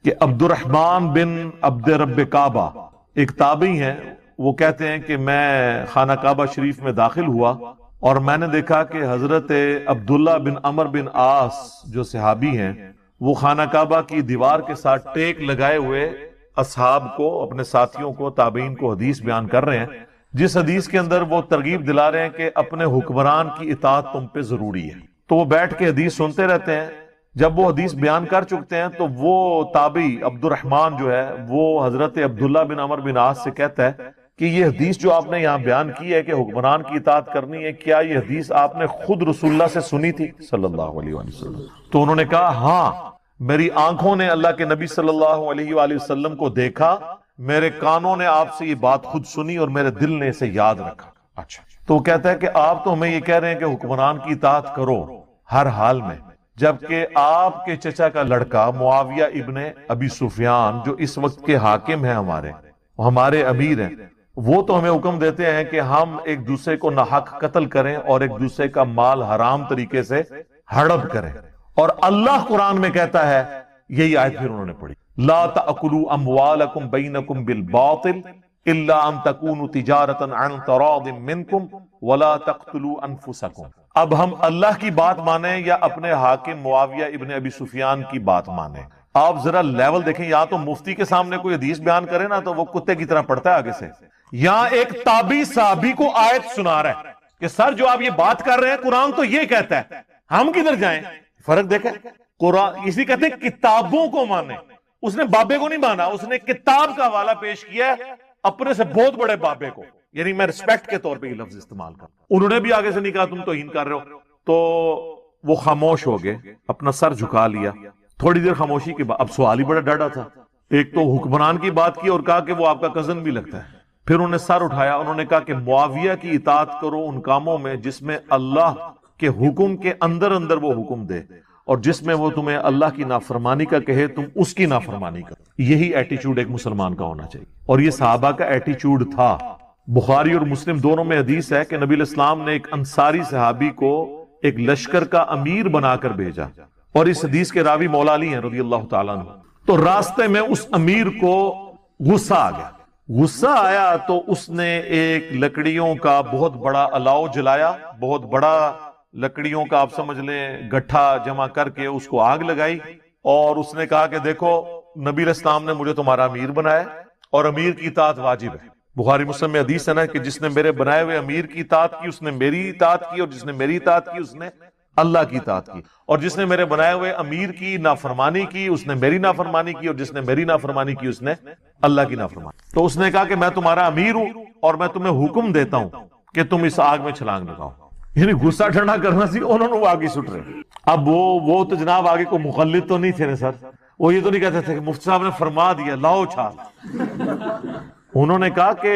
کہ عبد الرحمن بن عبد رب کعبہ ایک تابعی ہیں. وہ کہتے ہیں کہ میں خانہ کعبہ شریف میں داخل ہوا اور میں نے دیکھا کہ حضرت عبداللہ بن عمر بن عاص جو صحابی ہیں وہ خانہ کعبہ کی دیوار کے ساتھ ٹیک لگائے ہوئے اصحاب کو، اپنے ساتھیوں کو، تابعین کو حدیث بیان کر رہے ہیں، جس حدیث کے اندر وہ ترغیب دلا رہے ہیں کہ اپنے حکمران کی اطاعت تم پہ ضروری ہے. تو وہ بیٹھ کے حدیث سنتے رہتے ہیں. جب وہ حدیث بیان کر چکتے ہیں تو وہ تابعی عبد الرحمن جو ہے وہ حضرت عبداللہ بن عمر بن عاص سے کہتا ہے کہ یہ حدیث جو آپ نے یہاں بیان کی ہے کہ حکمران کی اطاعت کرنی ہے، کیا یہ حدیث آپ نے خود رسول اللہ سے سنی تھی صلی اللہ علیہ وآلہ وسلم؟ تو انہوں نے کہا ہاں، میری آنکھوں نے اللہ کے نبی صلی اللہ علیہ وآلہ وسلم کو دیکھا، میرے کانوں نے آپ سے یہ بات خود سنی اور میرے دل نے اسے یاد رکھا. اچھا، تو وہ کہتا ہے کہ آپ تو ہمیں یہ کہہ رہے ہیں کہ حکمران کی اطاعت کرو ہر حال میں، جبکہ آپ کے چچا کا لڑکا معاویہ ابن ابی سفیان جو اس وقت کے حاکم ہیں، ہمارے امیر ہیں، وہ تو ہمیں حکم دیتے ہیں کہ ہم ایک دوسرے کو ناحق قتل کریں اور ایک دوسرے کا مال حرام طریقے سے ہڑپ کریں. اور اللہ قرآن میں کہتا ہے، یہی آیت پھر انہوں نے پڑھی، لا تأکلوا اموالکم بینکم بالباطل الا ان تکونوا تجارتا عن تراض منکم ولا تقتلوا انفسکم. اب ہم اللہ کی بات مانیں یا اپنے حاکم معاویہ ابن ابی سفیان کی بات مانیں؟ آپ ذرا لیول دیکھیں. یا تو مفتی کے سامنے کوئی حدیث بیان کرے نا تو وہ کتے کی طرح پڑھتا ہے آگے سے، یہاں ایک تابعی صحابی کو آیت سنا رہا ہے کہ سر جو آپ یہ بات کر رہے ہیں قرآن تو یہ کہتا ہے، ہم کدھر جائیں؟ فرق دیکھیں. قرآن اسی کہتے ہیں کتابوں کو مانے. اس نے بابے کو نہیں مانا، اس نے کتاب کا حوالہ پیش کیا ہے اپنے سے بہت بڑے بابے کو. یعنی میں ریسپیکٹ کے طور پہ یہ لفظ استعمال کر. انہوں نے بھی آگے سے نہیں کہا تم توہین کر رہے ہو. تو وہ خاموش ہو گئے، اپنا سر جھکا لیا. تھوڑی دیر خاموشی کے بعد اب سوال ہی بڑا ڈاڑا تھا. ایک تو حکمران کی بات کی اور کہا کہ وہ آپ کا کزن بھی لگتا ہے. پھر انہوں نے سر اٹھایا، انہوں نے کہا کہ معاویہ کی اطاعت کرو ان کاموں میں جس میں اللہ کے حکم کے اندر اندر وہ حکم دے، اور جس میں وہ تمہیں اللہ کی نافرمانی کا کہے تم اس کی نافرمانی کرو. یہی ایٹیچیوڈ ایک مسلمان کا ہونا چاہیے، اور یہ صحابہ کا ایٹیچیوڈ تھا. بخاری اور مسلم دونوں میں حدیث ہے کہ نبی علیہ السلام نے ایک انصاری صحابی کو ایک لشکر کا امیر بنا کر بھیجا، اور اس حدیث کے راوی مولا علی ہیں رضی اللہ تعالیٰ عنہ. تو راستے میں اس امیر کو غصہ آ گیا. غصہ آیا تو اس نے ایک لکڑیوں کا بہت بڑا الاؤ جلایا، بہت بڑا لکڑیوں کا آپ سمجھ لیں گٹھا جمع کر کے اس کو آگ لگائی، اور اس نے کہا کہ دیکھو نبی علیہ السلام نے مجھے تمہارا امیر بنایا اور امیر کی اطاعت واجب ہے. بخاری مسلم میں حدیث ہے نا کہ جس نے میرے بنائے ہوئے امیر کی اطاعت کی اس نے میری اطاعت کی، اور جس نے میری اطاعت کی اس نے اللہ کی اطاعت کی، اور جس نے میرے بنائے ہوئے امیر کی نافرمانی کی اس نے میری نافرمانی کی، اور جس نے میری نافرمانی کی اس نے اللہ کی نافرمانی. تو اس نے کہا کہ میں تمہارا امیر ہوں اور میں تمہیں حکم دیتا ہوں کہ تم اس آگ میں چھلانگ لگاؤ. یعنی غصہ ٹھنڈا کرنا سی، انہوں نے وہ آگے سٹ رہے. اب وہ تو جناب آگے کو مخلد تو نہیں تھے نا سر، وہ یہ تو نہیں کہتے تھے کہ مفتی صاحب نے فرما دیا لاؤ چھال. انہوں نے کہا کہ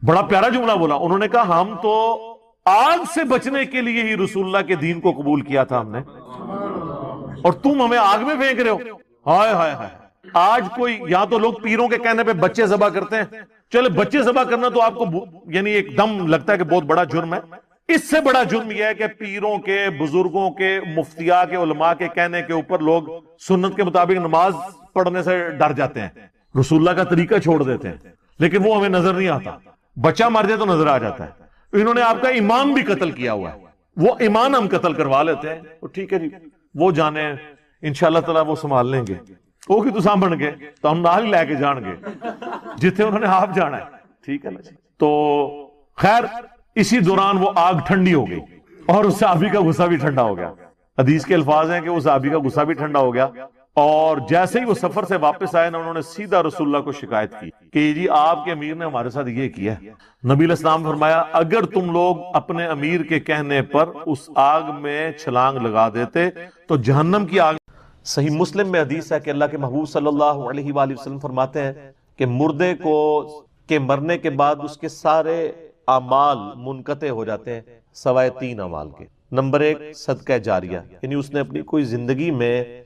بڑا پیارا جملہ بولا. انہوں نے کہا ہم تو آگ سے بچنے کے لیے ہی رسول اللہ کے دین کو قبول کیا تھا ہم نے، اور تم ہمیں آگ میں پھینک رہے ہو. ہائے ہائے ہائے. آج کوئی یہاں تو لوگ پیروں کے کہنے پہ بچے ذبح کرتے ہیں. چلے بچے ذبح کرنا تو آپ کو یعنی ایک دم لگتا ہے کہ بہت بڑا جرم ہے. اس سے بڑا جرم یہ ہے کہ پیروں کے، بزرگوں کے، مفتیاء کے، علماء کے کہنے کے اوپر لوگ سنت کے مطابق نماز پڑھنے سے ڈر جاتے ہیں، رسول اللہ کا طریقہ چھوڑ دیتے ہیں، لیکن وہ ہمیں نظر نہیں آتا. بچہ مر جائے تو نظر آ جاتا ہے. انہوں نے آپ کا امام بھی قتل کیا ہوا ہے. وہ ایمان ہم قتل کروا لیتے ہیں، تو ٹھیک ہے جی وہ جانے انشاءاللہ تعالیٰ وہ سنبھال لیں گے، وہ کی تو سامبھن گے تو ہم نال ہی لے کے جان گے جتنے انہوں نے آپ جانا ہے، ٹھیک ہے نا جی۔ تو خیر اسی دوران وہ آگ ٹھنڈی ہو گئی اور اس صحابی کا غصہ بھی ٹھنڈا ہو گیا۔ حدیث کے الفاظ ہیں کہ اس صحابی کا غصہ بھی ٹھنڈا ہو گیا، اور جیسے ہی وہ سفر سے واپس آئے نا، انہوں نے سیدھا رسول اللہ کو شکایت کی کہ جی آپ کے امیر نے ہمارے ساتھ یہ کیا ہے۔ نبی علیہ السلام فرمایا اگر تم لوگ اپنے امیر کے کہنے پر اس آگ میں چھلانگ لگا دیتے تو جہنم کی آگ۔ صحیح مسلم میں حدیث ہے کہ اللہ کے محبوب صلی اللہ علیہ وآلہ وسلم فرماتے ہیں کہ مردے کو کے مرنے کے بعد اس کے سارے اعمال منقطع ہو جاتے ہیں سوائے 3 اعمال کے۔ نمبر 1 صدقہ جاریہ، یعنی اس نے اپنی کوئی زندگی میں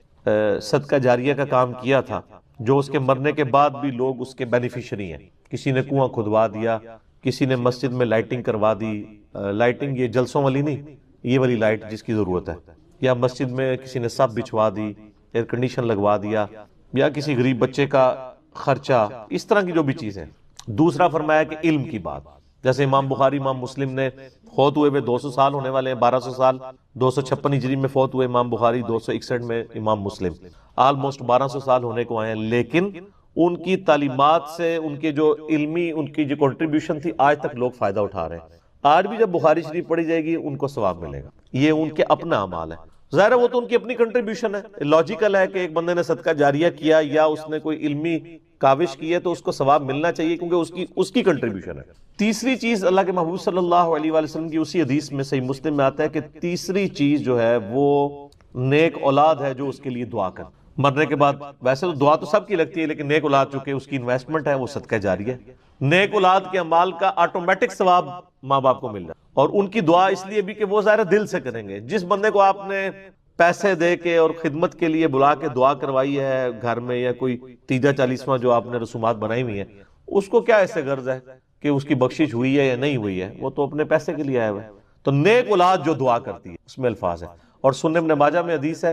صدقہ جاریہ کا کام کیا تھا جو اس کے مرنے کے بعد بھی لوگ اس کے بینیفیشری ہیں۔ کسی نے کنواں کھدوا دیا، کسی نے مسجد میں لائٹنگ کروا دی، لائٹنگ یہ جلسوں والی نہیں، یہ والی لائٹ جس کی ضرورت ہے، یا مسجد میں کسی نے سب بچھوا دی، ایئر کنڈیشن لگوا دیا، یا کسی غریب بچے کا خرچہ، اس طرح کی جو بھی چیزیں۔ دوسرا فرمایا کہ علم کی بات، جیسے امام بخاری امام مسلم نے فوت ہوئے 200 سال ہونے والے ہیں، 1200 سال، 256 ہجری میں فوت ہوئے امام بخاری، 261 میں امام مسلم، آلموسٹ 1200 سال ہونے کو آئے ہیں، لیکن ان کی تعلیمات سے ان کے جو علمی ان کی جو کنٹریبیوشن تھی آج تک لوگ فائدہ اٹھا رہے ہیں۔ آج بھی جب بخاری شریف پڑھی جائے گی ان کو ثواب ملے گا، یہ ان کے اپنا اعمال ہے۔ ظاہر ہے وہ تو ان کی اپنی کنٹریبیوشن ہے، لاجیکل ہے کہ ایک بندے نے صدقہ جاریہ کیا یا اس نے کوئی علمی کاوش کی ہے تو اس کو ثواب ملنا چاہیے کیونکہ اس کی کنٹریبیوشن ہے۔ تیسری چیز اللہ کے محبوب صلی اللہ علیہ وآلہ وسلم کی اسی حدیث میں صحیح مسلم میں آتا ہے کہ تیسری چیز جو ہے وہ نیک اولاد ہے جو اس کے لیے دعا کر مرنے کے بعد۔ ویسے تو دعا تو سب کی لگتی ہے لیکن نیک اولاد چونکہ اس کی انویسٹمنٹ ہے وہ صدقہ جاریہ ہے۔ نیک اولاد کے اعمال کا آٹومیٹک ثواب ماں باپ کو مل جائے، اور ان کی دعا اس لیے بھی کہ وہ ظاہر دل سے کریں گے۔ جس بندے کو آپ نے پیسے دے کے اور خدمت کے لیے بلا کے دعا کروائی ہے گھر میں، یا کوئی 30 40واں جو آپ نے رسومات بنائی ہوئی ہیں، اس کو کیا ایسے غرض ہے کہ اس کی بخشش ہوئی ہے یا نہیں ہوئی ہے، وہ تو اپنے پیسے کے لیے آیا ہوا ہے۔ تو نیک اولاد جو دعا کرتی ہے اس میں الفاظ ہے۔ اور سنن ابن ماجہ میں حدیث ہے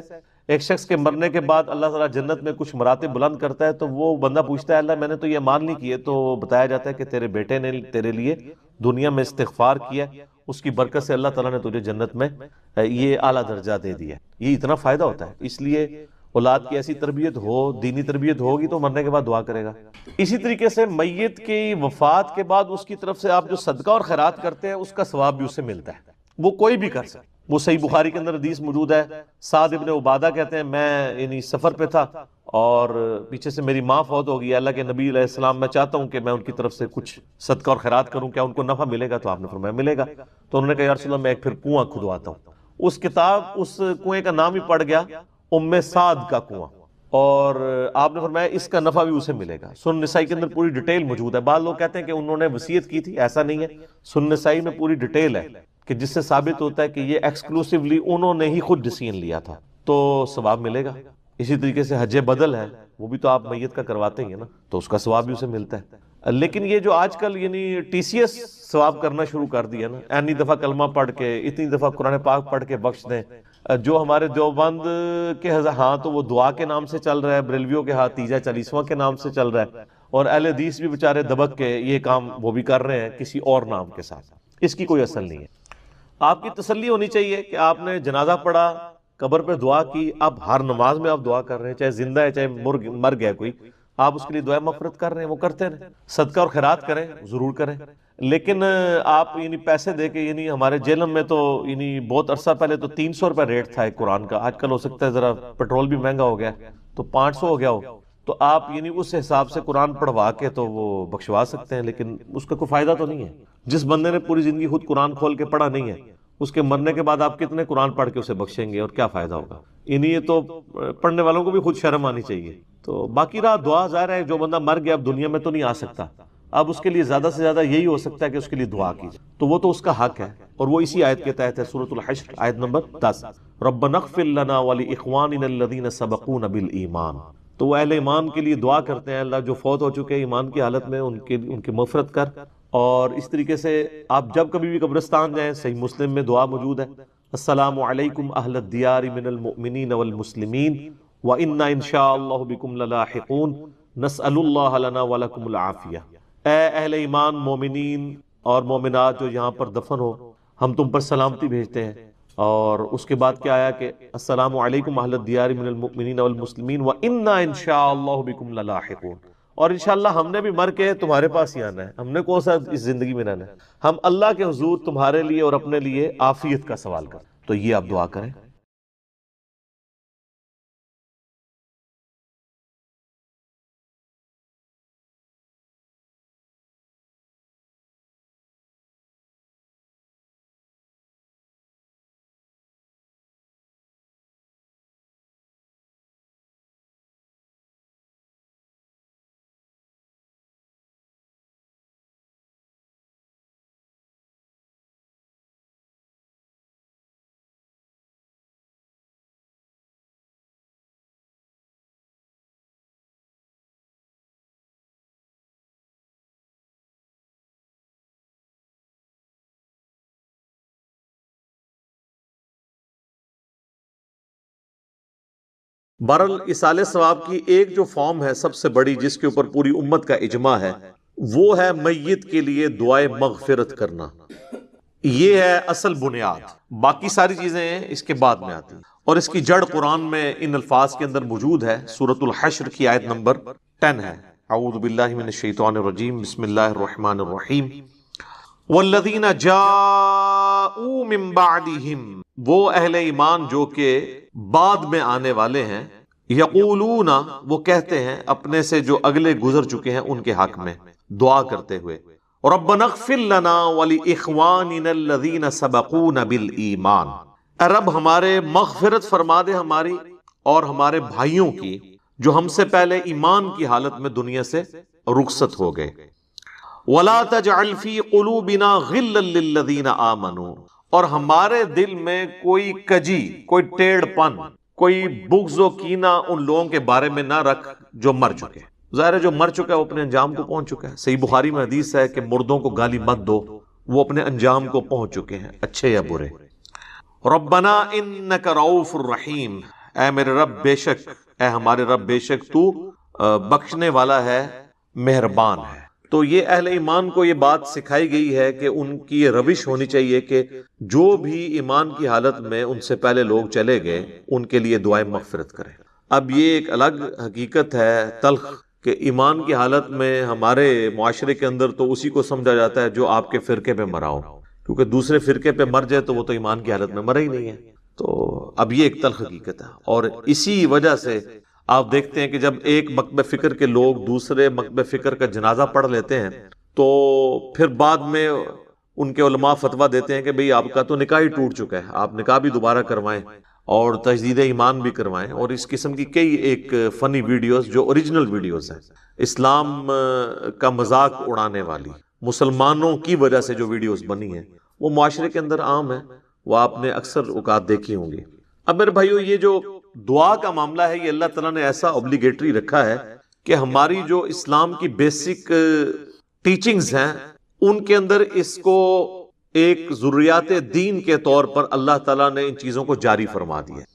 ایک شخص کے مرنے کے بعد اللہ تعالیٰ جنت میں کچھ مراتب بلند کرتا ہے، تو وہ بندہ پوچھتا ہے اللہ میں نے تو یہ اعمال نہیں کیے، تو بتایا جاتا ہے کہ تیرے بیٹے نے تیرے لیے دنیا میں استغفار کیا، اس کی برکت سے اللہ تعالیٰ نے تجھے جنت میں یہ اعلیٰ درجہ دے دیا۔ یہ اتنا فائدہ ہوتا ہے، اس لیے اولاد کی ایسی تربیت ہو، دینی تربیت ہوگی تو مرنے کے بعد دعا کرے گا۔ اسی طریقے سے میت کی وفات کے بعد اس کی طرف سے آپ جو صدقہ اور خیرات کرتے ہیں اس کا ثواب بھی اسے ملتا ہے، وہ کوئی بھی کر سکتا۔ وہ صحیح بخاری کے اندر حدیث موجود ہے، سعد ابن عبادہ کہتے ہیں میں یعنی سفر پہ تھا اور پیچھے سے میری ماں فوت ہو گئی، اللہ کے نبی علیہ السلام میں چاہتا ہوں کہ میں ان کی طرف سے کچھ صدقہ اور خیرات کروں، کیا ان کو نفع ملے گا؟ تو آپ نے فرمایا ملے گا۔ تو انہوں نے کہا یا رسول اللہ میں ایک پھر کنواں کھدواتا ہوں۔ اس کتاب اس کنویں کا نام ہی پڑ گیا ام سعد کا کنواں، اور آپ نے فرمایا اس کا نفع بھی اسے ملے گا۔ سنن نسائی کے اندر پوری ڈیٹیل موجود ہے۔ بعض لوگ کہتے ہیں کہ انہوں نے وصیت کی تھی، ایسا نہیں ہے، سنن نسائی میں پوری ڈیٹیل ہے کہ جس سے ثابت ہوتا ہے کہ یہ ایکسکلوسیولی انہوں نے ہی خود ڈیسیژن لیا تھا، تو ثواب ملے گا۔ اسی طریقے سے حج بدل ہے، وہ بھی تو آپ میت کا کرواتے ہیں نا، تو اس کا ثواب بھی اسے ملتا ہے۔ لیکن یہ جو آج کل یعنی ٹی سی ایس ثواب کرنا شروع کر دیا نا، اتنی دفعہ کلمہ پڑھ کے، اتنی دفعہ قرآن پاک پڑھ کے بخش دیں، جو ہمارے دیوبند کے ہاں تو وہ دعا کے نام سے چل رہا ہے، بریلویوں کے ہاں 30 40واں کے نام سے چل رہا ہے، اور اہل حدیث بھی بیچارے دبک کے یہ کام وہ بھی کر رہے ہیں کسی اور نام کے ساتھ۔ اس کی کوئی اصل نہیں ہے۔ آپ کی تسلی ہونی چاہیے کہ آپ نے جنازہ پڑھا، قبر پہ دعا کی، اب ہر نماز میں آپ دعا کر رہے ہیں، چاہے زندہ ہے چاہے مر گیا کوئی، آپ اس کے لیے دعا مغفرت کر رہے ہیں، وہ کرتے رہیں۔ صدقہ اور خیرات کریں، ضرور کریں، لیکن آپ یعنی پیسے دے کے، یعنی ہمارے جیلم میں تو یعنی بہت عرصہ پہلے تو 300 روپے ریٹ تھا ایک قرآن کا، آج کل ہو سکتا ہے ذرا پیٹرول بھی مہنگا ہو گیا تو 500 ہو گیا ہو، تو آپ یعنی اس حساب سے قرآن پڑھوا کے تو وہ بخشوا سکتے ہیں، لیکن اس کا کوئی فائدہ تو نہیں ہے۔ جس بندے نے پوری زندگی خود قرآن کھول کے پڑھا نہیں ہے، اس کے مرنے کے بعد آپ کتنے قرآن پڑھ کے اسے بخشیں گے اور کیا فائدہ ہوگا؟ یہ تو پڑھنے والوں کو بھی خود شرم آنی چاہیے۔ تو باقی رہا دعا، ظاہر ہے جو بندہ مر گیا اب دنیا میں تو نہیں آ سکتا، اب اس کے لیے زیادہ سے زیادہ یہی ہو سکتا ہے کہ اس کے لیے دعا کی جائے، تو وہ تو اس کا حق ہے، اور وہ اسی آیت کے تحت ہے، سورۃ الحشر آیت نمبر 10، ربنا اغفر لنا ولاخواننا الذین سبقونا بالایمان۔ تو وہ اہل ایمان کے لیے دعا کرتے ہیں، اللہ جو فوت ہو چکے ایمان کی حالت میں ان کی مغفرت کر۔ اور اس طریقے سے آپ جب کبھی بھی قبرستان جائیں، صحیح مسلم میں دعا موجود ہے، السلام علیکم اہل الدیار من المؤمنین والمسلمین وَإِنَّا إِن شَاءَ اللَّهُ بِكُمْ لَلَاحِقُونَ نَسْأَلُ اللَّهَ لَنَا وَلَكُمُ الْعَافِيَةَ۔ اے اہل ایمان مومنین اور مومنات جو یہاں پر دفن ہو، ہم تم پر سلامتی بھیجتے ہیں، اور اس کے بعد کیا آیا کہ السلام علیکم اہل الدیار من المؤمنین والمسلمین وَإِنَّا إِن شَاءَ اللَّهُ بِكُمْ لَلَاحِقُونَ، اور انشاءاللہ ہم نے بھی مر کے تمہارے پاس ہی آنا ہے، ہم نے کون سا اس زندگی میں رہنا ہے، ہم اللہ کے حضور تمہارے لیے اور اپنے لیے عافیت کا سوال کریں۔ تو یہ آپ دعا کریں۔ بہرحال اصالِ ثواب کی ایک جو فارم ہے سب سے بڑی، جس کے اوپر پوری امت کا اجماع ہے، وہ ہے میت کے لیے دعائے مغفرت کرنا۔ یہ ہے اصل بنیاد، باقی ساری چیزیں اس کے بعد میں آتی ہیں، اور اس کی جڑ قرآن میں ان الفاظ کے اندر موجود ہے۔ سورۃ الحشر کی آیت نمبر 10 ہے، اعوذ باللہ من الشیطان الرجیم، بسم اللہ الرحمن الرحیم، والذین جاءوا من بعدہم، وہ اہل ایمان جو کہ بعد میں آنے والے ہیں، یقولون، وہ کہتے ہیں اپنے سے جو اگلے گزر چکے ہیں ان کے حق میں دعا کرتے ہوئے، ربنا اغفر لنا ولاخواننا الذین سبقونا بالایمان، اے رب ہمارے مغفرت فرما دے ہماری اور ہمارے بھائیوں کی جو ہم سے پہلے ایمان کی حالت میں دنیا سے رخصت ہو گئے، ولا تجعل فی قلوبنا غلا للذین آمنوا، اور ہمارے دل میں کوئی کجی، کوئی ٹیڑھ پن، کوئی بغض و کینہ ان لوگوں کے بارے میں نہ رکھ جو مر چکے۔ ظاہر ہے جو مر چکا ہے وہ اپنے انجام کو پہنچ چکا ہے۔ صحیح بخاری میں حدیث ہے کہ مردوں کو گالی مت دو، وہ اپنے انجام کو پہنچ چکے ہیں، اچھے یا برے۔ ربنا انک رؤوف الرحیم، اے میرے رب بے شک، اے ہمارے رب بے شک تو بخشنے والا ہے، مہربان ہے۔ تو یہ اہل ایمان کو یہ بات سکھائی گئی ہے کہ ان کی یہ روش ہونی چاہیے کہ جو بھی ایمان کی حالت میں ان سے پہلے لوگ چلے گئے ان کے لیے دعائیں مغفرت کریں۔ اب یہ ایک الگ حقیقت ہے تلخ کہ ایمان کی حالت میں ہمارے معاشرے کے اندر تو اسی کو سمجھا جاتا ہے جو آپ کے فرقے پہ مرا ہو، کیونکہ دوسرے فرقے پہ مر جائے تو وہ تو ایمان کی حالت میں مرا ہی نہیں ہے۔ تو اب یہ ایک تلخ حقیقت ہے، اور اسی وجہ سے آپ دیکھتے ہیں کہ جب ایک مکتب فکر کے لوگ دوسرے مکتب فکر کا جنازہ پڑھ لیتے ہیں تو پھر بعد میں ان کے علماء فتویٰ دیتے ہیں کہ بھئی آپ کا تو نکاح ہی ٹوٹ چکا ہے، آپ نکاح بھی دوبارہ کروائیں اور تجدید ایمان بھی کروائیں، اور اس قسم کی کئی ایک فنی ویڈیوز جو اوریجنل ویڈیوز ہیں، اسلام کا مذاق اڑانے والی، مسلمانوں کی وجہ سے جو ویڈیوز بنی ہیں وہ معاشرے کے اندر عام ہیں، وہ آپ نے اکثر اوقات دیکھی ہوں گی۔ اب میرے بھائیو، یہ جو دعا کا معاملہ ہے یہ اللہ تعالیٰ نے ایسا اوبلیگیٹری رکھا ہے کہ ہماری جو اسلام کی بیسک ٹیچنگز ہیں ان کے اندر اس کو ایک ضروریات دین کے طور پر اللہ تعالیٰ نے ان چیزوں کو جاری فرما دیا ہے۔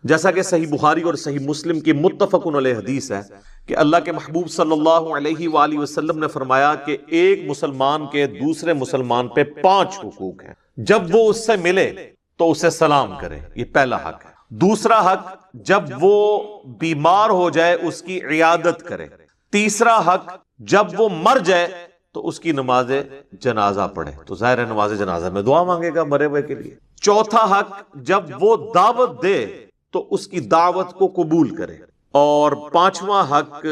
جیسا کہ صحیح بخاری اور صحیح مسلم کی متفق علیہ حدیث ہے کہ اللہ کے محبوب صلی اللہ علیہ وآلہ وسلم نے فرمایا کہ ایک مسلمان کے دوسرے مسلمان پہ 5 حقوق ہیں، جب وہ اس سے ملے تو اسے سلام کرے، یہ پہلا حق ہے۔ دوسرا حق، جب وہ بیمار ہو جائے اس کی عیادت کرے۔ تیسرا حق، جب وہ مر جائے تو اس کی نماز جنازہ پڑھے، تو ظاہر ہے نماز جنازہ میں دعا مانگے گا مرے ہوئے کے لیے۔ چوتھا حق، جب وہ دعوت دے تو اس کی دعوت کو قبول کرے۔ اور 5واں حق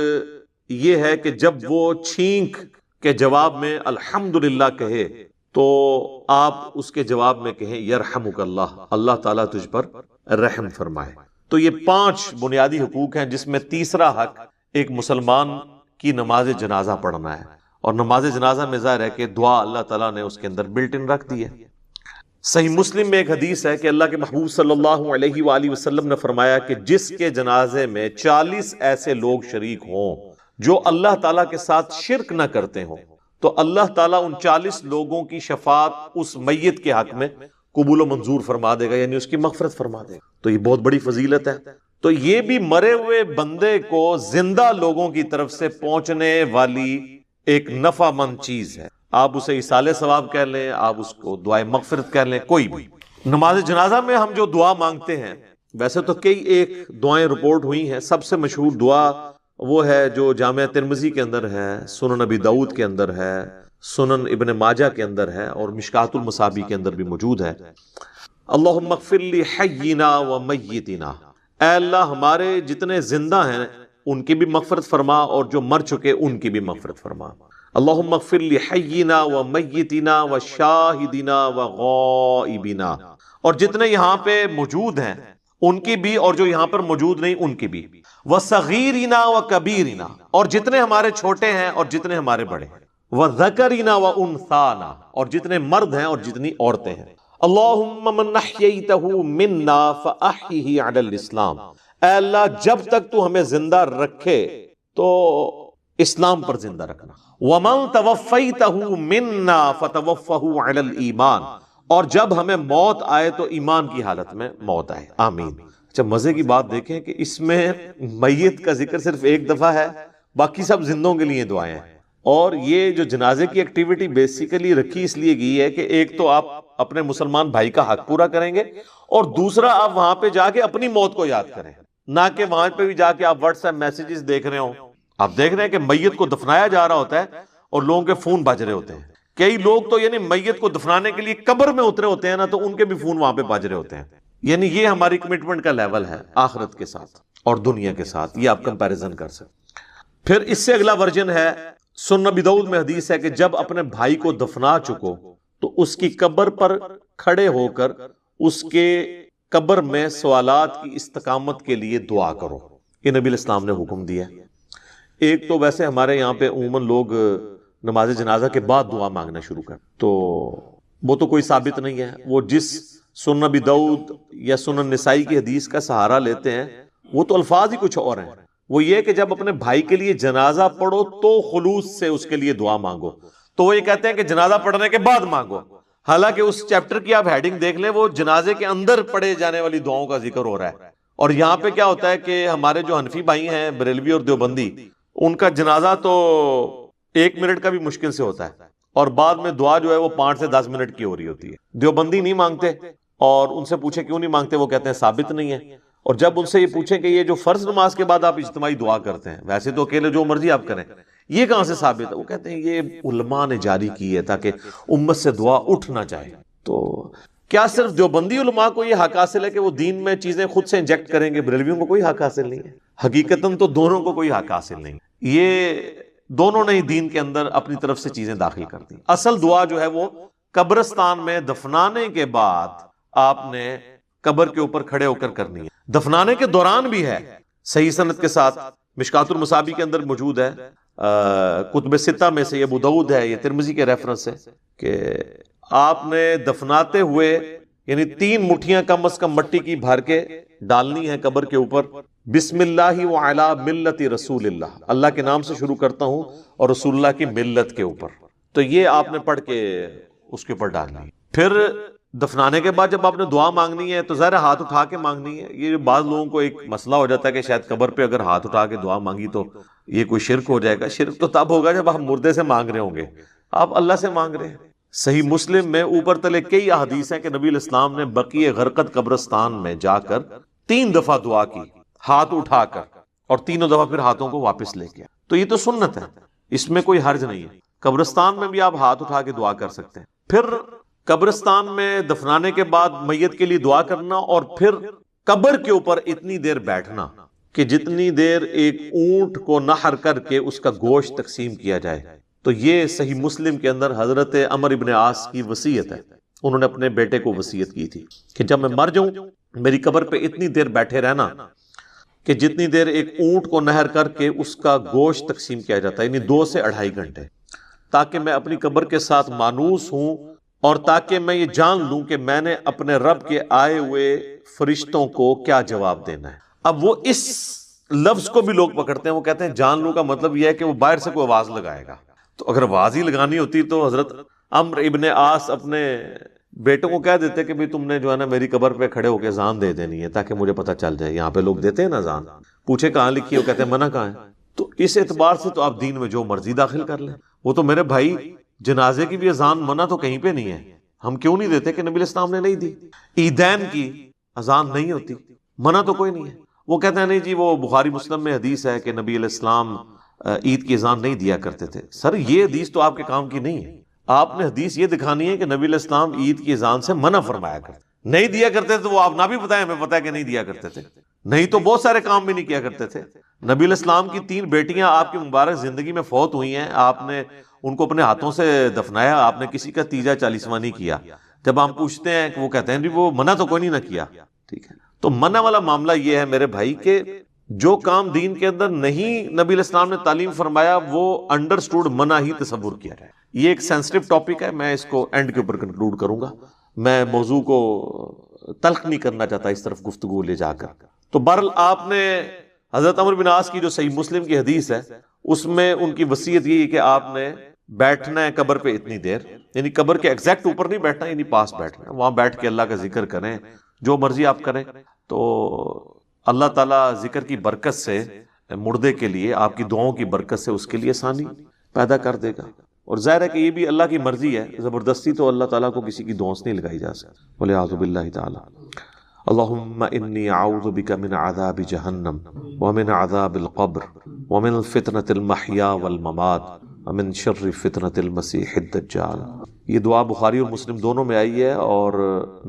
یہ ہے کہ جب وہ چھینک کے جواب میں الحمدللہ کہے تو آپ اس کے جواب میں کہیں یرحمک اللہ، اللہ تعالیٰ تجھ پر رحم فرمائے۔ تو یہ 5 بنیادی حقوق ہیں، جس میں تیسرا حق ایک مسلمان کی نماز جنازہ پڑھنا ہے، اور نماز جنازہ میں ظاہر ہے کہ دعا اللہ تعالیٰ نے اس کے اندر بلٹ ان رکھ دی ہے۔ صحیح مسلم میں ایک حدیث ہے کہ اللہ کے محبوب صلی اللہ علیہ وآلہ وسلم نے فرمایا کہ جس کے جنازے میں 40 ایسے لوگ شریک ہوں جو اللہ تعالیٰ کے ساتھ شرک نہ کرتے ہوں تو اللہ تعالیٰ ان 40 لوگوں کی شفاعت اس میت کے حق میں قبول و منظور فرما دے گا، یعنی اس کی مغفرت فرما دے گا۔ تو یہ بہت بڑی فضیلت ہے۔ تو یہ بھی مرے ہوئے بندے کو زندہ لوگوں کی طرف سے پہنچنے والی ایک نفع مند چیز ہے۔ آپ اسے ایصال ثواب کہہ لیں، آپ اس کو دعائے مغفرت کہہ لیں، کوئی بھی۔ نماز جنازہ میں ہم جو دعا مانگتے ہیں، ویسے تو کئی ایک دعائیں رپورٹ ہوئی ہیں، سب سے مشہور دعا وہ ہے جو جامعہ ترمذی کے اندر ہے، سنن نبی داؤد کے اندر ہے، سنن ابن ماجہ کے اندر ہے، اور مشکات المصابیح کے اندر بھی موجود ہے۔ اللہم اغفر لی حینا و میتنا، اے اللہ ہمارے جتنے زندہ ہیں ان کی بھی مغفرت فرما، اور جو مر چکے ان کی بھی مغفرت فرما۔ اللہم اغفر لی حینا و میتنا و شاہدنا و غائبنا، اور جتنے یہاں پہ موجود ہیں ان کی بھی، اور جو یہاں پر موجود نہیں ان کی بھی، وصغیرنا و کبیرنا، اور جتنے ہمارے چھوٹے ہیں اور جتنے ہمارے بڑے ہیں، وذکرنا و انثانا، اور جتنے مرد ہیں اور جتنی عورتیں ہیں۔ اللہم من احییتہ منا فاحیہ علی الاسلام، اے اللہ جب تک تو ہمیں زندہ رکھے تو اسلام پر زندہ رکھنا۔ ومن توفیتہ منا فتوفہ علی الایمان، اور جب ہمیں موت آئے تو ایمان کی حالت میں موت آئے، آمین۔ اچھا مزے کی بات دیکھیں کہ اس میں میت کا ذکر صرف ایک دفعہ ہے، باقی سب زندوں کے لیے دعائیں ہیں۔ اور یہ جو جنازے کی ایکٹیویٹی بیسیکلی رکھی اس لیے گئی ہے کہ ایک تو آپ اپنے مسلمان بھائی کا حق پورا کریں گے، اور دوسرا آپ وہاں پہ جا کے اپنی موت کو یاد کریں، نہ کہ وہاں پہ بھی جا کے آپ واٹس ایپ میسیجز دیکھ رہے ہوں۔ آپ دیکھ رہے ہیں کہ میت کو دفنایا جا رہا ہوتا ہے اور لوگوں کے فون بج رہے ہوتے ہیں، کئی لوگ تو یعنی میت کو دفنانے کے لیے قبر میں اترے ہوتے ہیں نا، تو ان کے بھی فون وہاں پہ بج رہے ہوتے ہیں۔ یعنی یہ ہماری کمٹمنٹ کا لیول ہے آخرت کے ساتھ اور دنیا کے ساتھ، یہ آپ کمپیریزن کر سکتے۔ پھر اس سے اگلا ورژن ہے، سنن نبی داؤد میں حدیث ہے کہ جب اپنے بھائی کو دفنا چکو تو اس کی قبر پر کھڑے ہو کر اس کے قبر میں سوالات کی استقامت کے لیے دعا کرو، یہ نبی الاسلام نے حکم دیا۔ ایک تو ویسے ہمارے یہاں پہ عموماً لوگ نماز جنازہ کے بعد دعا مانگنا شروع کر، تو وہ تو کوئی ثابت نہیں ہے۔ وہ جس سنن نبی داؤد یا سنن نسائی کی حدیث کا سہارا لیتے ہیں وہ تو الفاظ ہی کچھ اور ہیں۔ وہ یہ کہ جب اپنے بھائی کے لیے جنازہ پڑھو تو خلوص سے اس کے لیے دعا مانگو، تو وہ یہ کہتے ہیں کہ جنازہ پڑھنے کے بعد مانگو، حالانکہ اس چیپٹر کی آپ ہیڈنگ دیکھ لیں، وہ جنازے کے اندر پڑھے جانے والی دعاؤں کا ذکر ہو رہا ہے۔ اور یہاں پہ کیا ہوتا ہے کہ ہمارے جو حنفی بھائی ہیں بریلوی اور دیوبندی، ان کا جنازہ تو 1 منٹ کا بھی مشکل سے ہوتا ہے، اور بعد میں دعا جو ہے وہ 5 سے 10 منٹ کی ہو رہی ہوتی ہے۔ دیوبندی نہیں مانگتے، اور ان سے پوچھیں کیوں نہیں مانگتے، وہ کہتے ہیں ثابت نہیں ہے۔ اور جب ان سے یہ پوچھیں کہ یہ جو فرض نماز کے بعد آپ اجتماعی دعا کرتے ہیں، ویسے تو اکیلے جو مرضی آپ کریں، یہ کہاں سے ثابت ہے؟ وہ کہتے ہیں یہ علماء نے جاری کی ہے تاکہ امت سے دعا اٹھ نہ جائے۔ تو کیا صرف دیوبندی علماء کو یہ حق حاصل ہے کہ وہ دین میں چیزیں خود سے انجیکٹ کریں گے؟ بریلویوں کو کوئی حق حاصل نہیں ہے، حقیقتاً تو دونوں کو کوئی حق حاصل نہیں، یہ دونوں نے ہی دین کے اندر اپنی طرف سے چیزیں داخل کر دی۔ اصل دعا جو ہے وہ قبرستان میں دفنانے کے بعد آپ نے قبر کے اوپر کھڑے ہو کر کرنی ہے، دفنانے کے دوران بھی ہے، صحیح سند کے ساتھ، مشکات المصابیح کے اندر موجود ہے، کتب ستہ میں سے یہ ابو داؤد ہے، یہ ترمذی کے ریفرنس ہے کہ آپ نے دفناتے ہوئے یعنی 3 مٹھیاں کم از کم مٹی کی بھر کے ڈالنی ہے قبر کے اوپر، بسم اللہ وعلی ملت رسول اللہ، اللہ کے نام سے شروع کرتا ہوں اور رسول اللہ کی ملت کے اوپر، تو یہ آپ نے پڑھ کے اس کے اوپر ڈالنی ہے۔ پھر دفنانے کے بعد جب آپ نے دعا مانگنی ہے تو ظاہر ہاتھ اٹھا کے مانگنی ہے۔ یہ بعض لوگوں کو ایک مسئلہ ہو جاتا ہے کہ شاید قبر پہ اگر ہاتھ اٹھا کے دعا مانگی تو یہ کوئی شرک ہو جائے گا۔ شرک تو تب ہوگا جب آپ مردے سے مانگ رہے ہوں گے، آپ اللہ سے مانگ رہے ہیں۔ صحیح مسلم میں اوپر تلے کئی احادیث ہیں کہ نبی الاسلام نے بقیع غرقد قبرستان میں جا کر 3 دفعہ دعا کی ہاتھ اٹھا کر، اور 3 دفعہ پھر ہاتھوں کو واپس لے کے۔ تو یہ تو سنت ہے، اس میں کوئی حرج نہیں ہے، قبرستان میں بھی آپ ہاتھ اٹھا کے دعا کر سکتے ہیں۔ پھر قبرستان میں دفنانے کے بعد میت کے لیے دعا کرنا، اور پھر قبر کے اوپر اتنی دیر بیٹھنا کہ جتنی دیر ایک اونٹ کو نحر کر کے اس کا گوشت تقسیم کیا جائے۔ تو یہ صحیح مسلم کے اندر حضرت عمر ابن عاص کی وصیت ہے، انہوں نے اپنے بیٹے کو وصیت کی تھی کہ جب میں مر جاؤں میری قبر پہ اتنی دیر بیٹھے رہنا کہ جتنی دیر ایک اونٹ کو نحر کر کے اس کا گوشت تقسیم کیا جاتا ہے، یعنی 2 سے 2.5 گھنٹے، تاکہ میں اپنی قبر کے ساتھ مانوس ہوں، اور تاکہ میں یہ جان لوں کہ میں نے اپنے رب کے آئے ہوئے فرشتوں کو کیا جواب دینا ہے۔ اب وہ اس لفظ کو بھی لوگ پکڑتے ہیں، وہ کہتے ہیں جان لوں کا مطلب یہ ہے کہ وہ باہر سے کوئی آواز لگائے گا۔ تو اگر آواز ہی لگانی ہوتی تو حضرت عمر ابن عاص اپنے بیٹوں کو کہہ دیتے کہ بھی تم نے جو ہے نا میری قبر پہ کھڑے ہو کے اذان دے دینی ہے تاکہ مجھے پتہ چل جائے۔ یہاں پہ لوگ دیتے ہیں نا اذان، پوچھے کہاں لکھی ہے، وہ کہتے ہیں منع کہاں ہے۔ تو اس اعتبار سے تو آپ دین میں جو مرضی داخل کر لیں، وہ تو میرے بھائی جنازے کی بھی اذان منع تو کہیں پہ نہیں ہے، ہم کیوں نہیں دیتے کہ نبی علیہ السلام نے نہیں دی. عیدین کی اذان نہیں ہوتی، منع تو کوئی نہیں ہے. وہ کہتے ہیں نہیں جی وہ بخاری مسلم میں حدیث ہے کہ نبی علیہ السلام عید کی اذان نہیں دیا کرتے تھے. سر یہ حدیث تو آپ کے کام کی نہیں ہے. آپ نے حدیث یہ دکھانی ہے کہ نبی علیہ السلام عید کی اذان سے منع فرمایا کرتے، نہیں دیا کرتے تو وہ آپ نہ بھی بتائیں، ہمیں پتا ہے کہ نہیں دیا کرتے تھے. نہیں تو بہت سارے کام بھی نہیں کیا کرتے تھے. نبی علیہ السلام کی 3 بیٹیاں آپ کی مبارک زندگی میں فوت ہوئی ہیں، آپ نے ان کو اپنے ہاتھوں سے دفنایا، آپ نے کسی کا تیجا 40واں نہیں کیا. جب ہم پوچھتے ہیں کہ وہ کہتے ہیں جی وہ منع تو کوئی نہیں نہ کیا. ٹھیک ہے، تو منع والا معاملہ یہ ہے میرے بھائی کہ جو کام دین کے اندر نہیں نبی علیہ السلام نے تعلیم فرمایا وہ انڈرسٹوڈ منع ہی تصور کیا جائے. یہ ایک سینسٹیو ٹاپک ہے، میں اس کو اینڈ کے اوپر کنکلوڈ کروں گا. میں موضوع کو تلخ نہیں کرنا چاہتا اس طرف گفتگو لے جا کر. تو بہرحال آپ نے حضرت عمرو بن عاص کی جو صحیح مسلم کی حدیث ہے اس میں ان کی وصیت یہ ہے کہ آپ نے بیٹھنا ہے قبر پہ اتنی دیر، یعنی قبر کے ایگزیکٹ اوپر نہیں بیٹھنا، یعنی پاس بیٹھنا ہے، وہاں بیٹھ کے اللہ کا ذکر کریں، جو مرضی آپ کریں. تو اللہ تعالیٰ ذکر کی برکت سے مردے کے لیے، آپ کی دعاؤں کی برکت سے اس کے لیے آسانی پیدا کر دے گا. اور ظاہر ہے کہ یہ بھی اللہ کی مرضی ہے، زبردستی تو اللہ تعالیٰ کو کسی کی دعاؤں سے نہیں لگائی جا سکتی. وَلِعَاذُ بِاللَّهِ تَعَالَى. اللہم انی اعوذ بک من عذاب جہنم ومن عذاب القبر ومن فتنة المحیا والممات ومن شر فتنة المسیح الدجال. یہ دعا بخاری اور مسلم دونوں میں آئی ہے، اور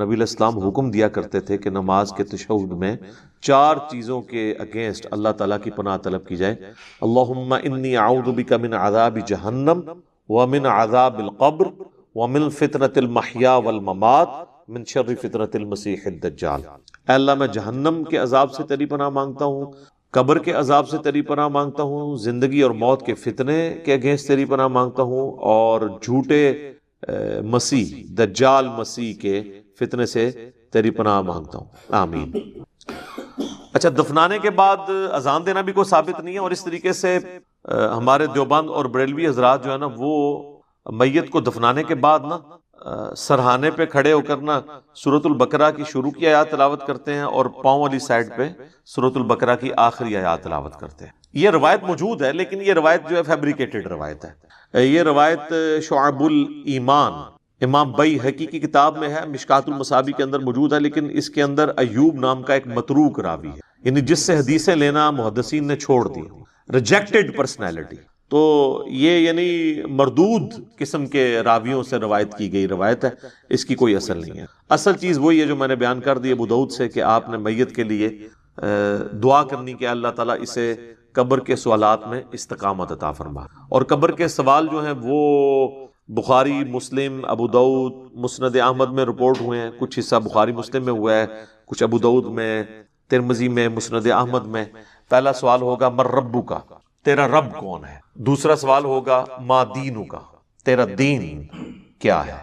نبی علیہ السلام حکم دیا کرتے تھے کہ نماز کے تشہد میں 4 چیزوں کے اگینسٹ اللہ تعالیٰ کی پناہ طلب کی جائے. اللہم انی اعوذ بک من عذاب جہنم ومن عذاب القبر ومن فتنة المحیا والممات من شر فتنة المسیح الدجال. اے اللہ میں جہنم کے عذاب سے تیری پناہ مانگتا ہوں، قبر کے عذاب سے تیری پناہ مانگتا ہوں، زندگی اور موت کے فتنے کے اگینسٹ تیری پناہ مانگتا ہوں، اور جھوٹے مسیح دجال مسیح کے فتنے سے تیری پناہ مانگتا ہوں. آمین. اچھا، دفنانے کے بعد اذان دینا بھی کوئی ثابت نہیں ہے، اور اس طریقے سے ہمارے دیوبند اور بریلوی حضرات جو ہے نا وہ میت کو دفنانے کے بعد نا سرہانے پہ کھڑے ہو کر نا سورۃ البقرہ کی شروع کی آیات تلاوت کرتے ہیں، اور پاؤں والی سائڈ پہ سورۃ البقرہ کی آخری آیات تلاوت کرتے ہیں. یہ روایت موجود ہے، لیکن یہ روایت جو ہے فیبریکیٹڈ روایت ہے. یہ روایت شعب الایمان امام بیہقی کی کتاب میں ہے، مشکات المصابیح کے اندر موجود ہے، لیکن اس کے اندر ایوب نام کا ایک متروک راوی ہے، یعنی جس سے حدیثیں لینا محدثین نے چھوڑ دی، ریجیکٹڈ پرسنالٹی. تو یہ یعنی مردود قسم کے راویوں سے روایت کی گئی روایت ہے، اس کی کوئی اصل نہیں ہے. اصل چیز وہی ہے جو میں نے بیان کر دی ابو داؤد سے، کہ آپ نے میت کے لیے دعا کرنی کہ اللہ تعالیٰ اسے قبر کے سوالات میں استقامت عطا فرما. اور قبر کے سوال جو ہیں وہ بخاری، مسلم، ابو داؤد، مسند احمد میں رپورٹ ہوئے ہیں. کچھ حصہ بخاری مسلم میں ہوا ہے، کچھ ابو داؤد میں، ترمذی میں، مسند احمد میں. پہلا سوال ہوگا مر ربو کا، تیرا رب کون ہے. دوسرا سوال ہوگا ما دینو کا، تیرا دین کیا ہے.